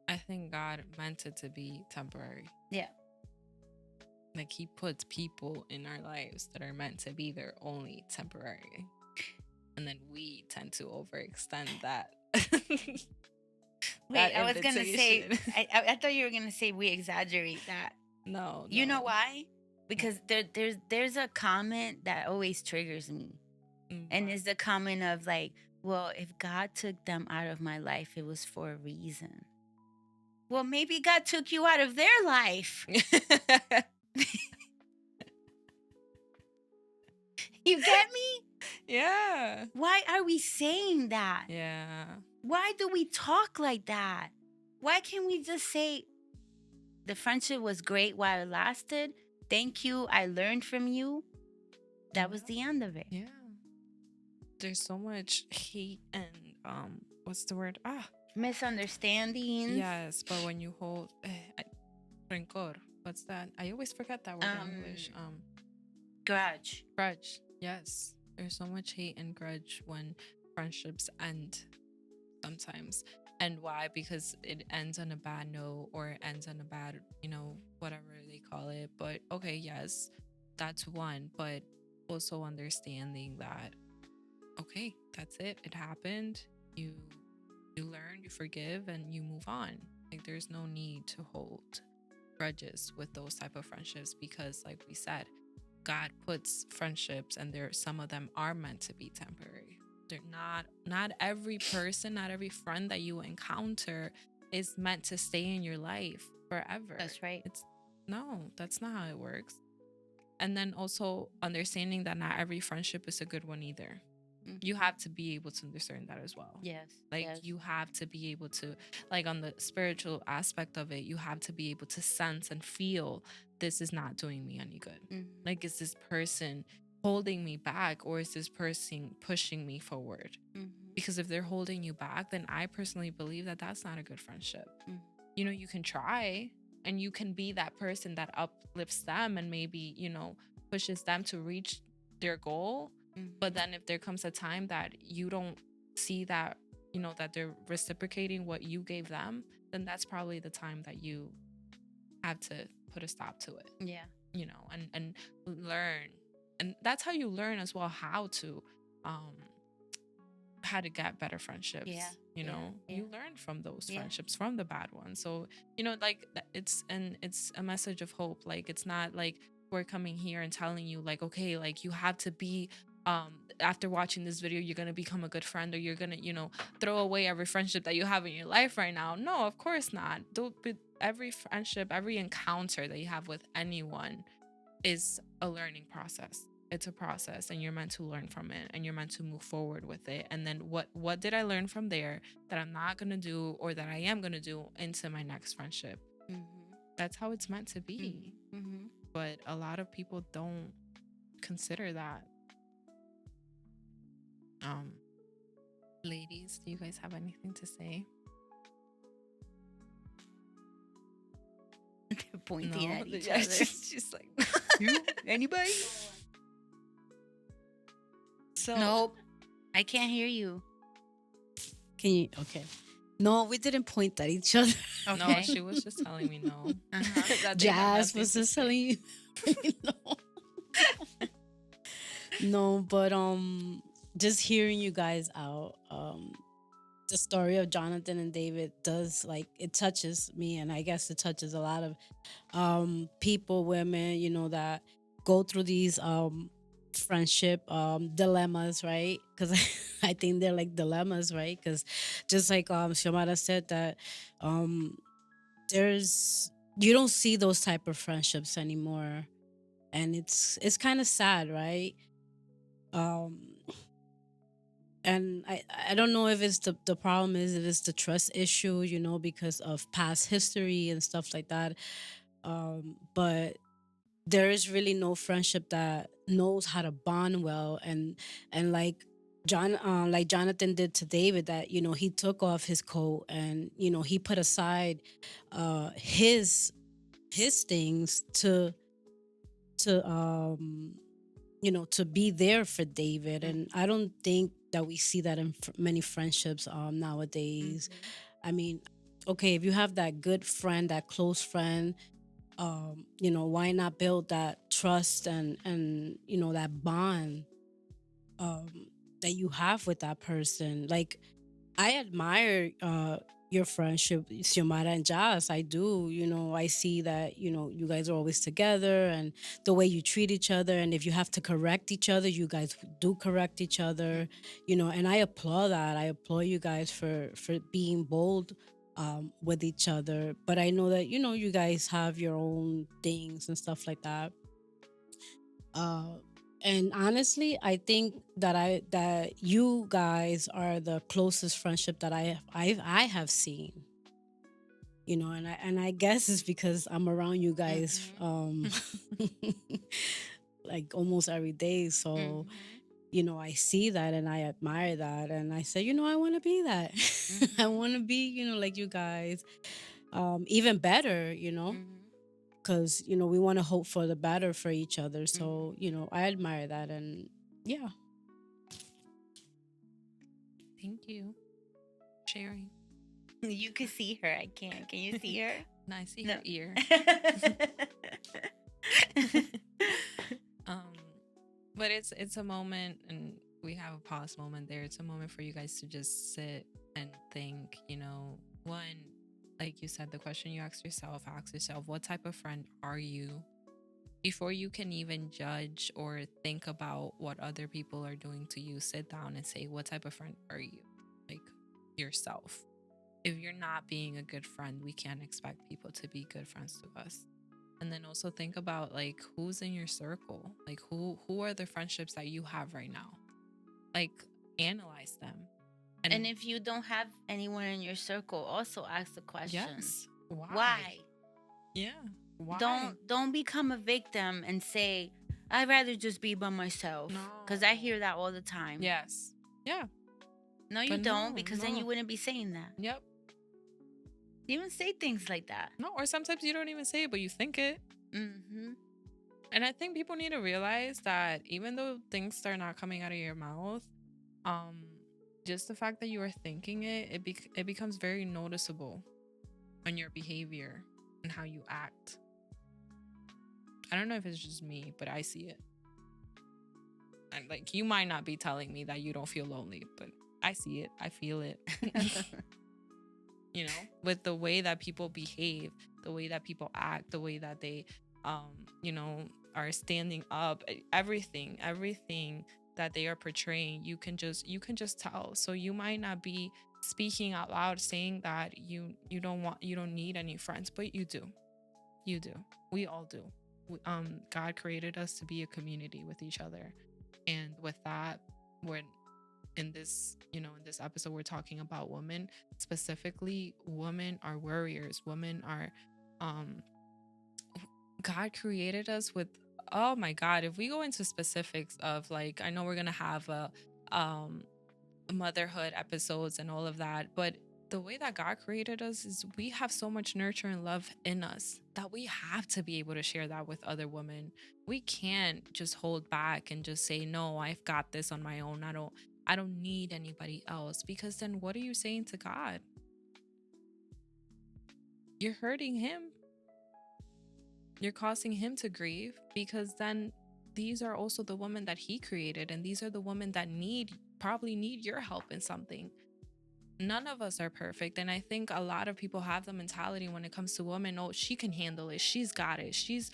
I think God meant it to be temporary. Yeah. Like he puts people in our lives that are meant to be there only temporary. And then we tend to overextend that. Wait, I was gonna say. I thought you were gonna say we exaggerate that. No. You know why? Because there's a comment that always triggers me, and it's the comment of like, well, if God took them out of my life, it was for a reason. Well, maybe God took you out of their life. You get me? Yeah. Why are we saying that? Yeah. Why do we talk like that? Why can't we just say the friendship was great while it lasted? Thank you. I learned from you. That was the end of it. Yeah. There's so much hate and what's the word? Misunderstandings. Yes, but when you hold rencor, what's that? I always forget that word in English. Grudge. Grudge. Yes. There's so much hate and grudge when friendships end sometimes. And why? Because it ends on a bad note or it ends on a bad, whatever they call it. But okay, yes, that's one. But also understanding that, okay, that's it. It happened. You learn, you forgive, and you move on. Like there's no need to hold grudges with those type of friendships because, like we said, God puts friendships, and some of them are meant to be temporary. They're not every person, not every friend that you encounter is meant to stay in your life forever. That's right. That's not how it works. And then also understanding that not every friendship is a good one either. You have to be able to discern that as well. Yes. You have to be able to, like on the spiritual aspect of it, you have to be able to sense and feel this is not doing me any good. Like, is this person holding me back or is this person pushing me forward? Because if they're holding you back, then I personally believe that that's not a good friendship. You can try and you can be that person that uplifts them and maybe, pushes them to reach their goal. But then if there comes a time that you don't see that, that they're reciprocating what you gave them, then that's probably the time that you have to put a stop to it. Yeah. And learn. And that's how you learn as well how to get better friendships. You learn from those friendships, from the bad ones. So, like it's a message of hope. Like it's not like we're coming here and telling you like, okay, like you have to be after watching this video, you're going to become a good friend or you're going to, throw away every friendship that you have in your life right now. No, of course not. Every friendship, every encounter that you have with anyone is a learning process. It's a process and you're meant to learn from it and you're meant to move forward with it. And then what did I learn from there that I'm not going to do or that I am going to do into my next friendship? That's how it's meant to be. But a lot of people don't consider that. Ladies, do you guys have anything to say? They're pointing at each other. She's like, you? Anybody? So nope. I can't hear you. Can you? Okay. No, we didn't point at each other. Okay. No, she was just telling me no. Jazz was just telling you no. No, but just hearing you guys out, the story of Jonathan and David does, like, it touches me, and I guess it touches a lot of people, women, that go through these friendship dilemmas, right? Because I think they're like dilemmas, right? Because just like Xiomara said that you don't see those type of friendships anymore, and it's kind of sad, right? And I don't know if it's the problem is if it's the trust issue, because of past history and stuff like that. But there is really no friendship that knows how to bond well, and like like Jonathan did to David, that he took off his coat and he put aside his things to to be there for David. And I don't think that we see that in many friendships nowadays. I mean, okay, if you have that good friend, that close friend, why not build that trust and that bond um that you have with that person. Like, I admire your friendship, Xiomara and Jazz. I do. I see that, you guys are always together, and the way you treat each other. And if you have to correct each other, you guys do correct each other, and I applaud that. I applaud you guys for being bold with each other. But I know that, you guys have your own things and stuff like that. uh and honestly, I think that you guys are the closest friendship that I have seen. And I guess it's because I'm around you guys like almost every day. So I see that and I admire that, and I say, I want to be that. I want to be, like you guys, even better. Because we want to hope for the better for each other. So I admire that, and yeah. Thank you for sharing. You can see her. I can't. Can you see her? And I see her ear. But it's a moment, and we have a pause moment there. It's a moment for you guys to just sit and think. One, like you said, the question you ask yourself, what type of friend are you? Before you can even judge or think about what other people are doing to you, sit down and say, what type of friend are you? Like, yourself. If you're not being a good friend, we can't expect people to be good friends to us. And then also think about, like, who's in your circle? Like, who are the friendships that you have right now? Like, analyze them. And if you don't have anyone in your circle, also ask the question. Yes. Why? Yeah. Why? Don't become a victim and say, I'd rather just be by myself. No. Because I hear that all the time. Yes. Yeah. No, you don't, because then you wouldn't be saying that. Yep. You even say things like that. No, or sometimes you don't even say it, but you think it. Mm-hmm. And I think people need to realize that even though things are not coming out of your mouth, just the fact that you are thinking it becomes very noticeable on your behavior and how you act. I don't know if it's just me, but I see it. And like, you might not be telling me that you don't feel lonely, but I see it. I feel it. With the way that people behave, the way that people act, the way that they, are standing up, everything that they are portraying, you can just tell. So you might not be speaking out loud saying that you don't need any friends, but you do. We all do. God created us to be a community with each other, and with that, when in this episode we're talking about women specifically. Women are warriors. Women are God created us with, oh my God, if we go into specifics of, like, I know we're gonna have a motherhood episodes and all of that, but the way that God created us is we have so much nurture and love in us that we have to be able to share that with other women. We can't just hold back and just say, no, I've got this on my own. I don't need anybody else, because then what are you saying to God? You're hurting him. You're causing him to grieve, because then these are also the women that he created, and these are the women that probably need your help in something. None of us are perfect, and I think a lot of people have the mentality when it comes to women, oh, she can handle it, she's got it, she's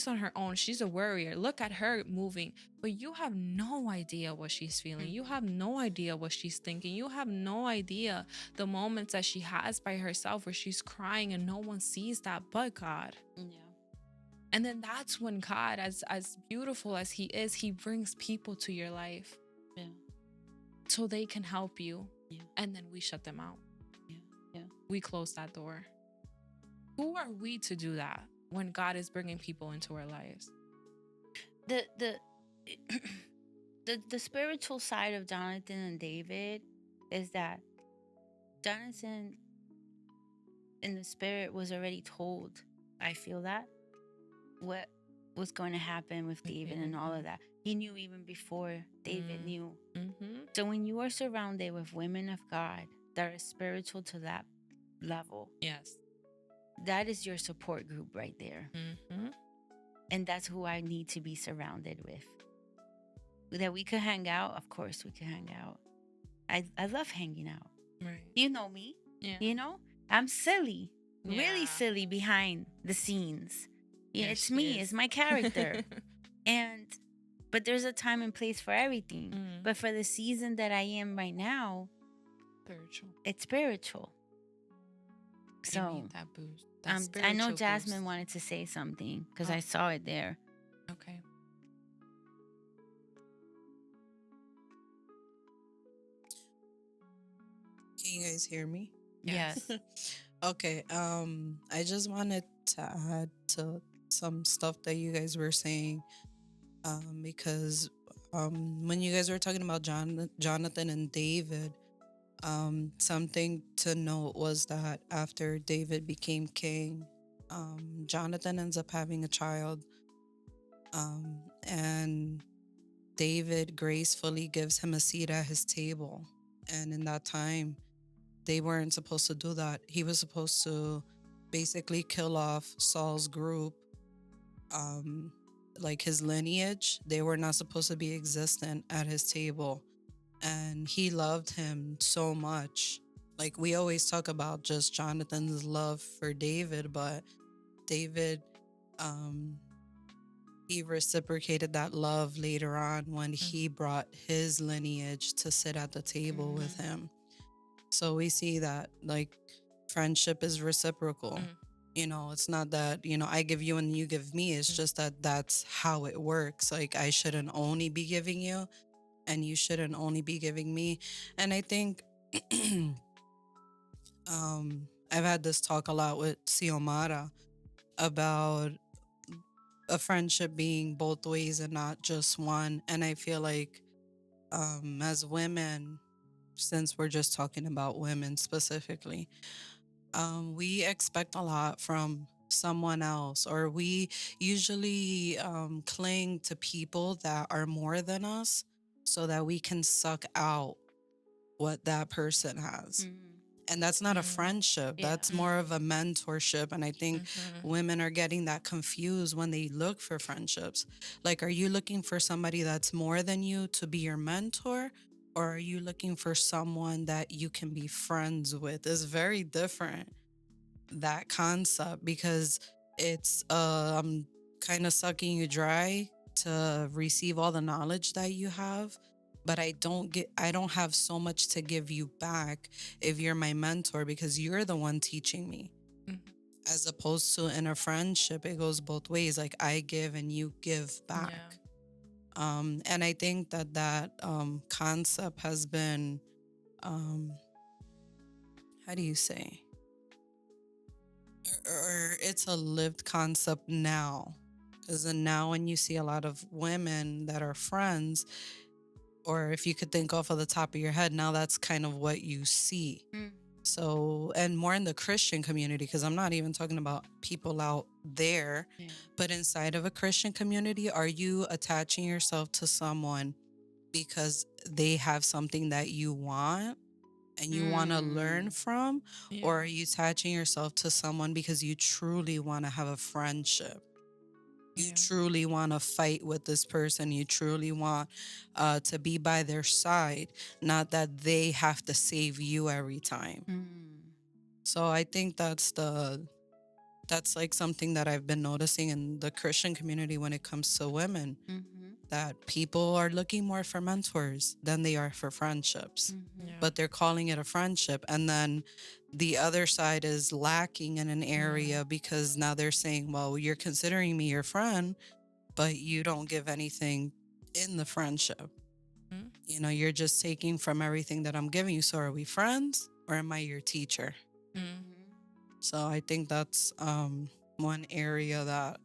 on her own, she's a warrior, look at her moving. But you have no idea what she's feeling. You have no idea what she's thinking. You have no idea the moments that she has by herself where she's crying and no one sees that but God. Yeah. And then that's when God, as beautiful as he is, he brings people to your life. Yeah. So they can help you. Yeah. And then we shut them out. Yeah. We close that door. Who are we to do that when God is bringing people into our lives? The spiritual side of Jonathan and David is that Jonathan in the spirit was already told, I feel that, what was going to happen with David and all of that. He knew even before David knew. Mm-hmm. So when you are surrounded with women of God that are spiritual to that level. Yes. That is your support group right there. Mm-hmm. And that's who I need to be surrounded with. That we could hang out. Of course, we could hang out. I love hanging out. Right. You know me. Yeah. You know, I'm silly, really Yeah. silly behind the scenes. Yeah, Yes, it's she me, is. it's my character. And, but there's a time and place for everything. Mm. But for the season that I am right now, Spiritual. it's spiritual. You So, need that boost. That I know spiritual Jasmine boost. wanted to say something because Oh. I saw it there. Okay. Can you guys hear me? Yes. Okay. I just wanted to add to some stuff that you guys were saying. Because when you guys were talking about Jonathan and David, something to note was that after David became king, Jonathan ends up having a child, and David gracefully gives him a seat at his table. And in that time, they weren't supposed to do that. He was supposed to basically kill off Saul's group, um, like his lineage. They were not supposed to be existent at his table. And he loved him so much. Like, we always talk about just Jonathan's love for David, but David, um, he reciprocated that love later on when he brought his lineage to sit at the table with him. So we see that, like, friendship is reciprocal. You know, it's not that, you know, I give you and you give me. It's just that that's how it works. Like, I shouldn't only be giving you and you shouldn't only be giving me. And I think I've had this talk a lot with Xiomara about a friendship being both ways and not just one. And I feel like as women, since we're just talking about women specifically, we expect a lot from someone else, or we usually cling to people that are more than us so that we can suck out what that person has. And that's not a friendship. Yeah. That's more of a mentorship. And I think women are getting that confused when they look for friendships. Like, are you looking for somebody that's more than you to be your mentor? Or are you looking for someone that you can be friends with? It's very different, that concept, because it's I'm kind of sucking you dry to receive all the knowledge that you have, but I don't have so much to give you back if you're my mentor, because you're the one teaching me. As opposed to in a friendship, it goes both ways. Like, I give and you give back. And I think that concept has been, how do you say, or it's a lived concept now. Because now when you see a lot of women that are friends, or if you could think off of the top of your head, now that's kind of what you see. So, and more in the Christian community, because I'm not even talking about people out there, but inside of a Christian community, are you attaching yourself to someone because they have something that you want and you want to learn from? Or are you attaching yourself to someone because you truly want to have a friendship? You truly want to fight with this person. You truly want to be by their side, not that they have to save you every time. So I think that's like something that I've been noticing in the Christian community when it comes to women, that people are looking more for mentors than they are for friendships, but they're calling it a friendship. And then the other side is lacking in an area because now they're saying, well, you're considering me your friend, but you don't give anything in the friendship. You know, you're just taking from everything that I'm giving you. So are we friends or am I your teacher? So I think that's one area that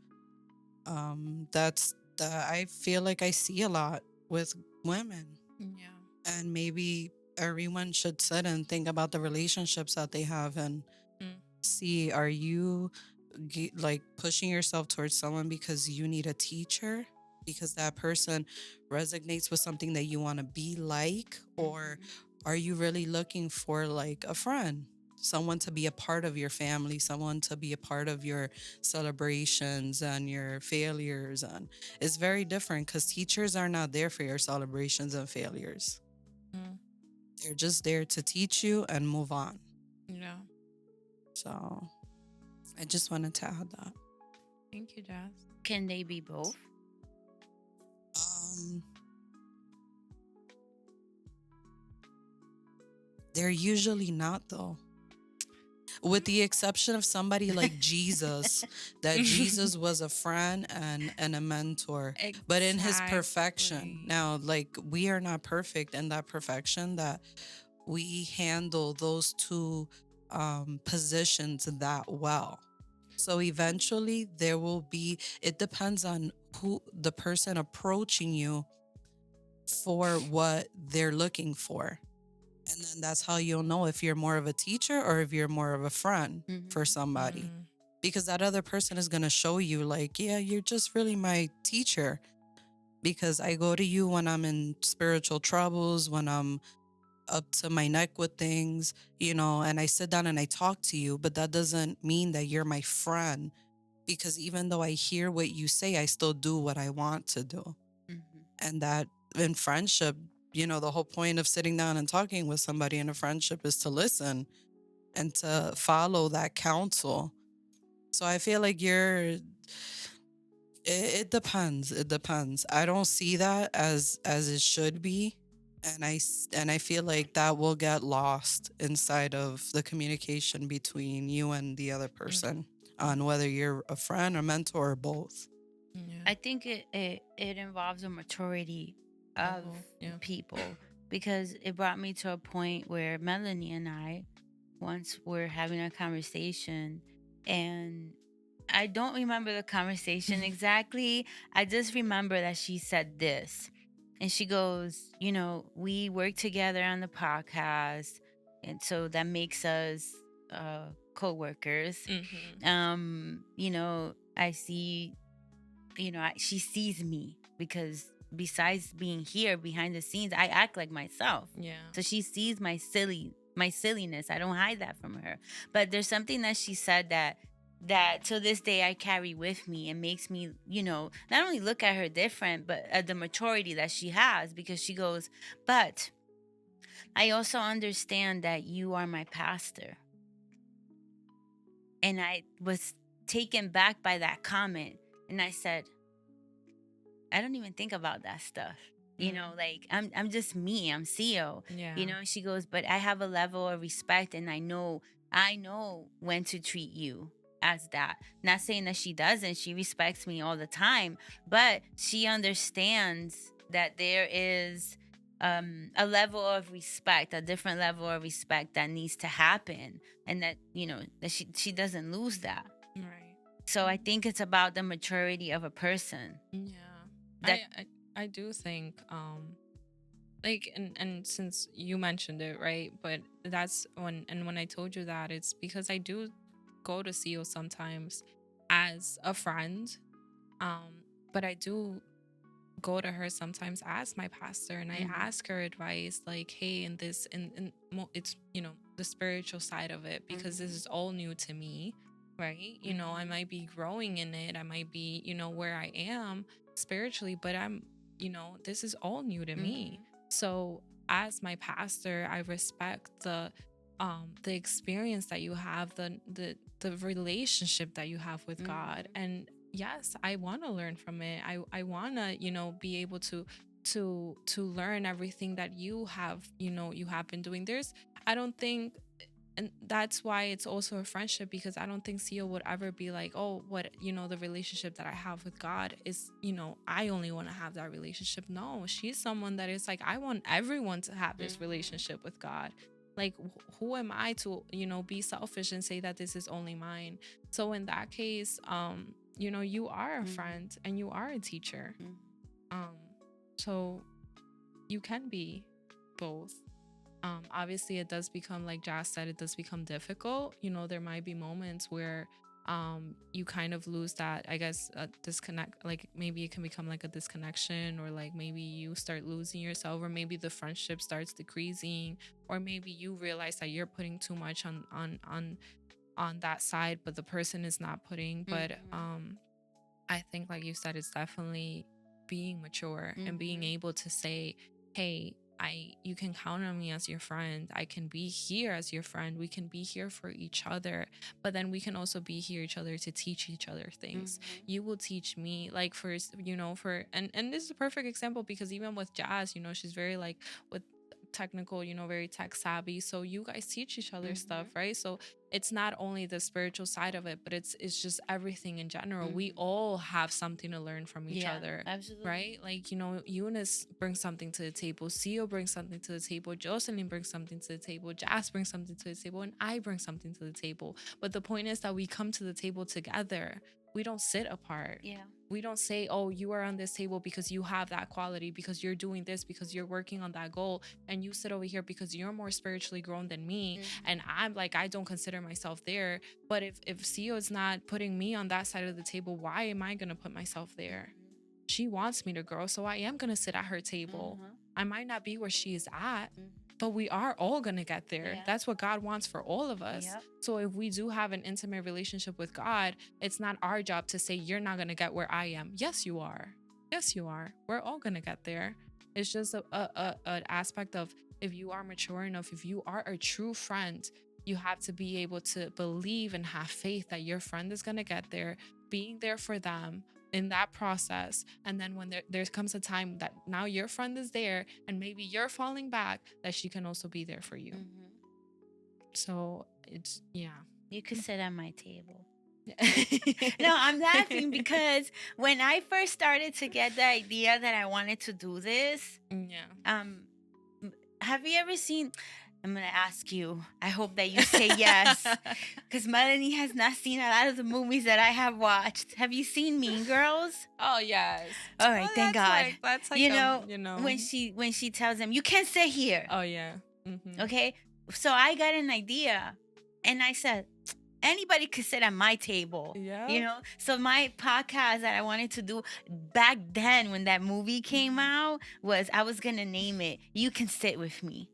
I feel like I see a lot with women. And maybe everyone should sit and think about the relationships that they have and see, are you like pushing yourself towards someone because you need a teacher, because that person resonates with something that you want to be like, or are you really looking for like a friend? someone to be a part of your family, someone to be a part of your celebrations and your failures. And it's very different because teachers are not there for your celebrations and failures. Mm. They're just there to teach you and move on. Yeah. So I just wanted to add that. Thank you, Jazz. Can they be both? Um, they're usually not, though. With the exception of somebody like Jesus, that Jesus was a friend and a mentor, but in his perfection. Exactly. Now, like, we are not perfect in that perfection that we handle those two positions that well. So eventually there will be, it depends on who the person approaching you for what they're looking for. And then that's how you'll know if you're more of a teacher or if you're more of a friend for somebody. Mm. Because that other person is going to show you, like, yeah, you're just really my teacher. Because I go to you when I'm in spiritual troubles, when I'm up to my neck with things, and I sit down and I talk to you. But that doesn't mean that you're my friend. Because even though I hear what you say, I still do what I want to do. And that in friendship, the whole point of sitting down and talking with somebody in a friendship is to listen and to follow that counsel. So I feel like it depends. It depends. I don't see that as it should be. And I feel like that will get lost inside of the communication between you and the other person on whether you're a friend or mentor or both. Yeah. I think it involves a maturity of people, because it brought me to a point where Melanie and I once were having a conversation, and I don't remember the conversation exactly. I just remember that she said this, and she goes, we work together on the podcast, and so that makes us co-workers. I see, she sees me because besides being here behind the scenes, I act like myself. Yeah. So she sees my silliness. I don't hide that from her. But there's something that she said that to this day I carry with me and makes me, not only look at her different, but at the maturity that she has, because she goes, but I also understand that you are my pastor. And I was taken back by that comment. And I said, I don't even think about that stuff. Like I'm just me. I'm CEO. Yeah. She goes, but I have a level of respect, and I know when to treat you as that. Not saying that she doesn't. She respects me all the time, but she understands that there is a level of respect, a different level of respect that needs to happen, and that that she doesn't lose that. Right. So I think it's about the maturity of a person. Yeah. I do think like and since you mentioned it, right, but that's when I told you that, it's because I do go to CEO sometimes as a friend, but I do go to her sometimes as my pastor, and I ask her advice, like, hey, in this and it's the spiritual side of it, because this is all new to me, right? I might be growing in it, I might be where I am spiritually, but I'm this is all new to me. So as my pastor, I respect the experience that you have, the relationship that you have with God. And yes, I want to learn from it. I want to be able to learn everything that you have you have been doing. I don't think, and that's why it's also a friendship, because I don't think CEO would ever be like, oh, what the relationship that I have with God is I only want to have that relationship. No, she's someone that is like, I want everyone to have this relationship with God. Like, who am I to be selfish and say that this is only mine? So in that case, you are a friend and you are a teacher. So you can be both. Obviously it does become, like Jazz said, it does become difficult. There might be moments where you kind of lose that, I guess, disconnect. Like maybe it can become like a disconnection, or like maybe you start losing yourself, or maybe the friendship starts decreasing, or maybe you realize that you're putting too much on that side, but the person is not putting. But I think, like you said, it's definitely being mature and being able to say, hey, you can count on me as your friend. I can be here as your friend. We can be here for each other, but then we can also be here each other to teach each other things. You will teach me, like, for and this is a perfect example, because even with Jazz, she's very like with technical, very tech savvy, so you guys teach each other stuff, right? So it's not only the spiritual side of it, but it's just everything in general. We all have something to learn from each other. Absolutely. Right? Like, Eunice brings something to the table,Cio brings something to the table, Jocelyn brings something to the table, Jazz brings something to the table, and I bring something to the table. But the point is that we come to the table together. We don't sit apart. Yeah. We don't say, oh, you are on this table because you have that quality, because you're doing this, because you're working on that goal, and you sit over here because you're more spiritually grown than me, and I'm like, I don't consider myself there. But if Cio is not putting me on that side of the table, why am I gonna put myself there? She wants me to grow, so I am gonna sit at her table. I might not be where she is at, but we are all gonna get there. Yeah. That's what God wants for all of us. Yep. So if we do have an intimate relationship with God, it's not our job to say, you're not gonna get where I am. Yes, you are. Yes, you are. We're all gonna get there. It's just an aspect of, if you are mature enough, if you are a true friend, you have to be able to believe and have faith that your friend is gonna get there, being there for them in that process. And then when there comes a time that now your friend is there and maybe you're falling back, that she can also be there for you. So it's, yeah. You could sit at my table. No, I'm laughing because when I first started to get the idea that I wanted to do this, have you ever seen, I'm going to ask you, I hope that you say yes, because Melanie has not seen a lot of the movies that I have watched. Have you seen Mean Girls? Oh, yes. All right, thank God. That's like, when she tells them, you can't sit here. Oh, yeah. Okay, so I got an idea, and I said, anybody could sit at my table. Yeah. So my podcast that I wanted to do back then when that movie came out was, I was gonna name it You Can Sit With Me.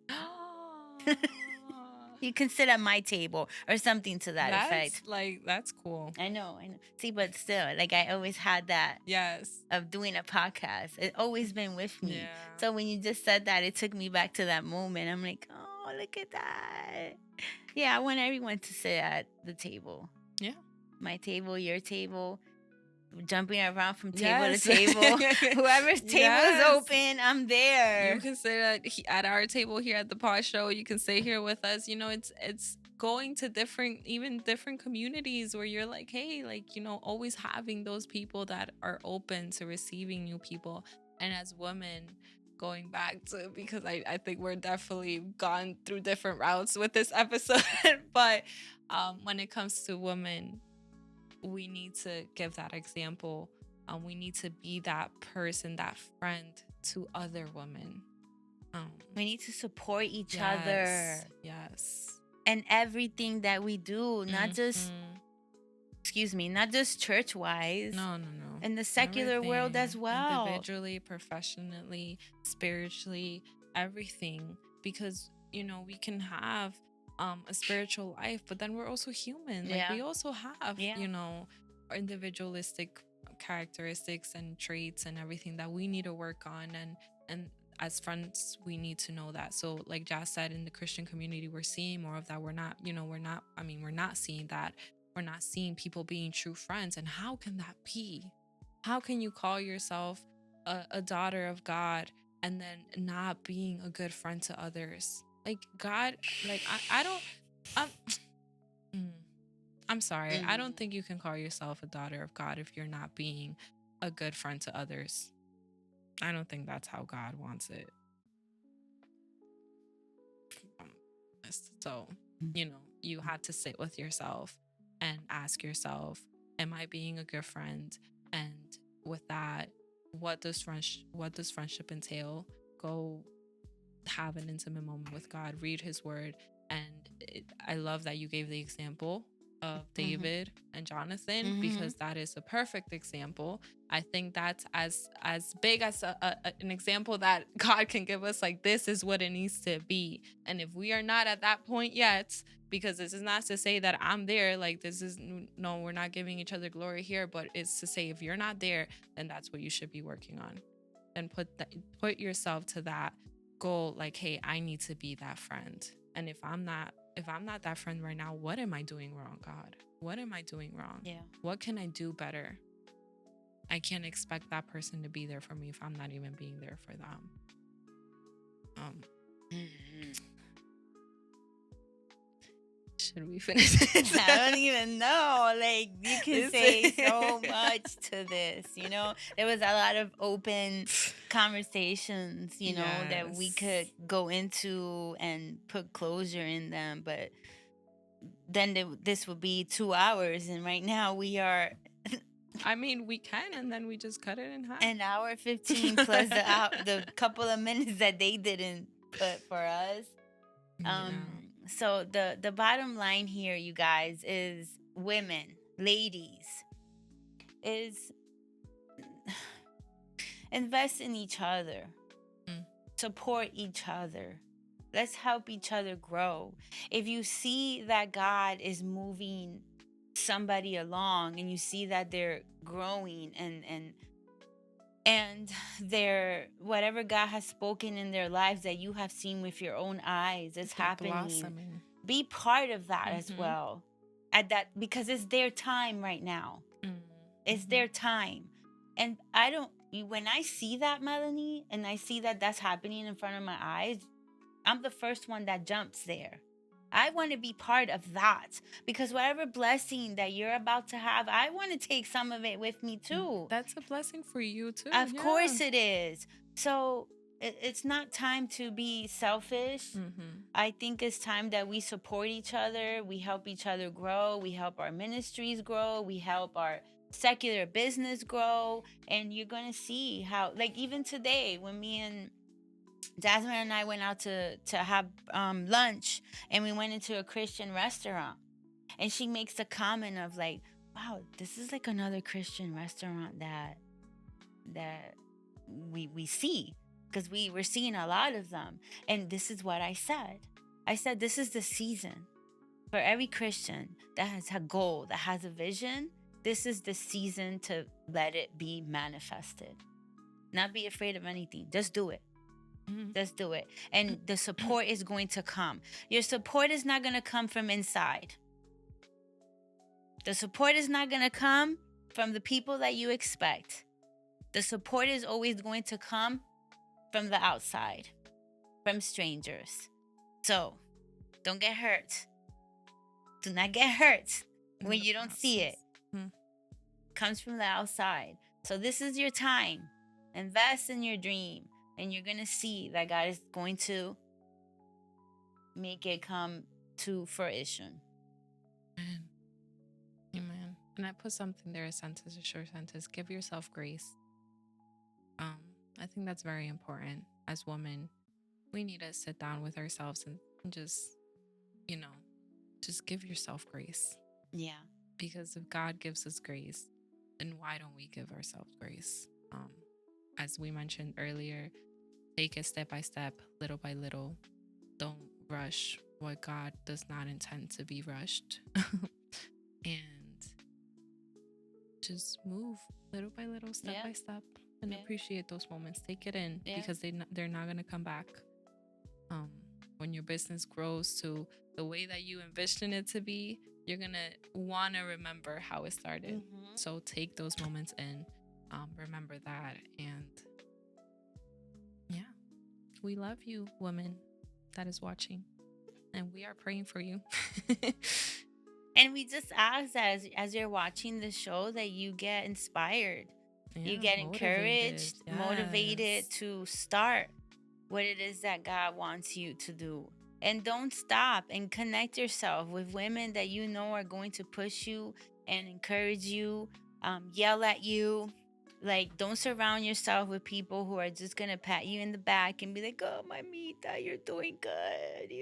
You can sit at my table or something to that effect. That's cool. I know. See, but still, like, I always had that. Yes. Of doing a podcast. It's always been with me. Yeah. So when you just said that, it took me back to that moment. I'm like, oh, look at that. Yeah, I want everyone to sit at the table. Yeah. My table, your table. Jumping around from table to table. Whoever's table is open, I'm there. You can sit at our table here at the Pod Show. You can stay here with us. It's going to different communities where you're like, hey, always having those people that are open to receiving new people. And as women, going back to, because I think we're definitely gone through different routes with this episode, but when it comes to women, we need to give that example. We need to be that person, that friend to other women. We need to support each other. Yes. And everything that we do, not just, not just church-wise. No. In the secular world as well. Individually, professionally, spiritually, everything. Because, we can have a spiritual life, but then we're also human. Like, we also have, individualistic characteristics and traits and everything that we need to work on. And as friends, we need to know that. So like Jazz said, in the Christian community, we're seeing more of that. We're not seeing that. We're not seeing people being true friends. And how can that be? How can you call yourself a daughter of God and then not being a good friend to others? Like, God, like, I'm sorry. I don't think you can call yourself a daughter of God if you're not being a good friend to others. I don't think that's how God wants it. So, you have to sit with yourself and ask yourself, am I being a good friend? And with that, what does friendship entail? Go have an intimate moment with God, read his word. And I love that you gave the example of Mm-hmm. David and Jonathan, Mm-hmm. because that is a perfect example. I think that's as big as an example that God can give us. Like, this is what it needs to be. And if we are not at that point yet, because this is not to say that I'm there, like, this is no, we're not giving each other glory here, but it's to say if you're not there, then that's what you should be working on, and put yourself to that goal. Like, hey, I need to be that friend. And if I'm not that friend right now, what am I doing wrong, God? What am I doing wrong? Yeah. What can I do better? I can't expect that person to be there for me if I'm not even being there for them. Mm-hmm. Should we finish this? I don't even know. Like, you can say so much to this, you know? There was a lot of open conversations, you know, that we could go into and put closure in them, but then this would be 2 hours, and right now we are I mean, we can, and then we just cut it in half. an hour 15 plus the couple of minutes that they didn't put for us. So the bottom line here, you guys, is women, ladies, is invest in each other, support each other. Let's help each other grow. If you see that God is moving somebody along, and you see that they're growing and they're, whatever God has spoken in their lives that you have seen with your own eyes, it's happening. Blossoming. Be part of that as well. Because it's their time right now. It's their time. And when I see that, Melanie, and I see that that's happening in front of my eyes, I'm the first one that jumps there. I want to be part of that, because whatever blessing that you're about to have, I want to take some of it with me too. That's a blessing for you too. Of course it is. So it's not time to be selfish. I think it's time that we support each other. We help each other grow. We help our ministries grow. We help our secular business grow. And you're going to see how, like, even today when me and Jasmine and I went out to have lunch, and we went into a Christian restaurant, and she makes the comment of like, wow, this is like another Christian restaurant that we see, because we were seeing a lot of them. And this is what I said. I said, this is the season for every Christian that has a goal, that has a vision. This is the season to let it be manifested. Not be afraid of anything. Just do it. Just do it. And the support is going to come. Your support is not going to come from inside. The support is not going to come from the people that you expect. The support is always going to come from the outside, from strangers. So don't get hurt. Do not get hurt when you don't see it. Comes from the outside. So this is your time. Invest in your dream. And you're going to see that God is going to make it come to fruition. Amen. And I put something there, a short sentence. Give yourself grace. I think that's very important. As women, we need to sit down with ourselves and just, just give yourself grace. Yeah. Because if God gives us grace, then why don't we give ourselves grace? As we mentioned earlier, take it step by step, little by little. Don't rush what God does not intend to be rushed. And just move little by little, step by step, and appreciate those moments. Take it in, because they're not going to come back. When your business grows to the way that you envision it to be, you're going to want to remember how it started. So take those moments in. Remember that. And we love you, woman that is watching, and we are praying for you. And we just ask that as you're watching the show, that you get inspired, you get encouraged, motivated to start what it is that God wants you to do. And don't stop, and connect yourself with women that you know are going to push you and encourage you, yell at you. Like, don't surround yourself with people who are just going to pat you in the back and be like, oh, mamita, you're doing good,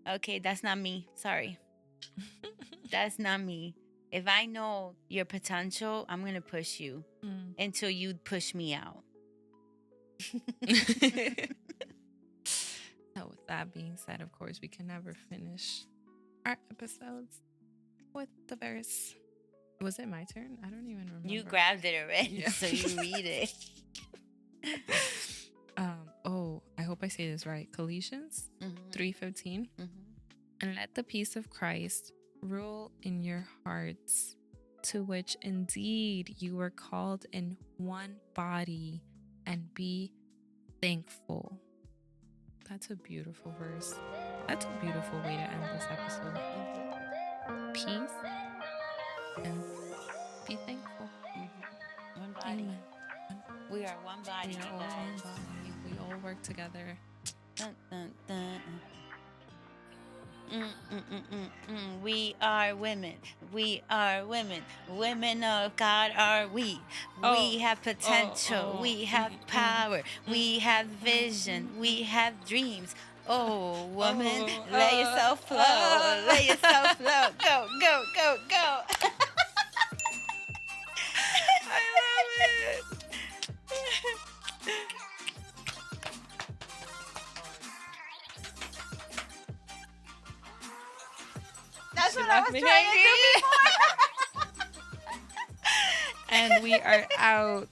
Okay, that's not me. Sorry. That's not me. If I know your potential, I'm going to push you until you push me out. So with that being said, of course, we can never finish our episodes with the verse. Was it my turn? I don't even remember. You grabbed it already, so you read it. I hope I say this right. Colossians 3:15. And let the peace of Christ rule in your hearts, to which indeed you were called in one body, and be thankful. That's a beautiful verse. That's a beautiful way to end this episode. Peace and be thankful. One body. Amen. We are one body, We you are all guys. one body. We all work together. Dun, dun, dun. We are women. We are women. Women of God are we. We have potential. We have power. We have vision. We have dreams. Oh, woman, let yourself flow. Let yourself flow. Go, go, go, go. I love it. That's She what I left was me trying to do hanging. before. And we are out.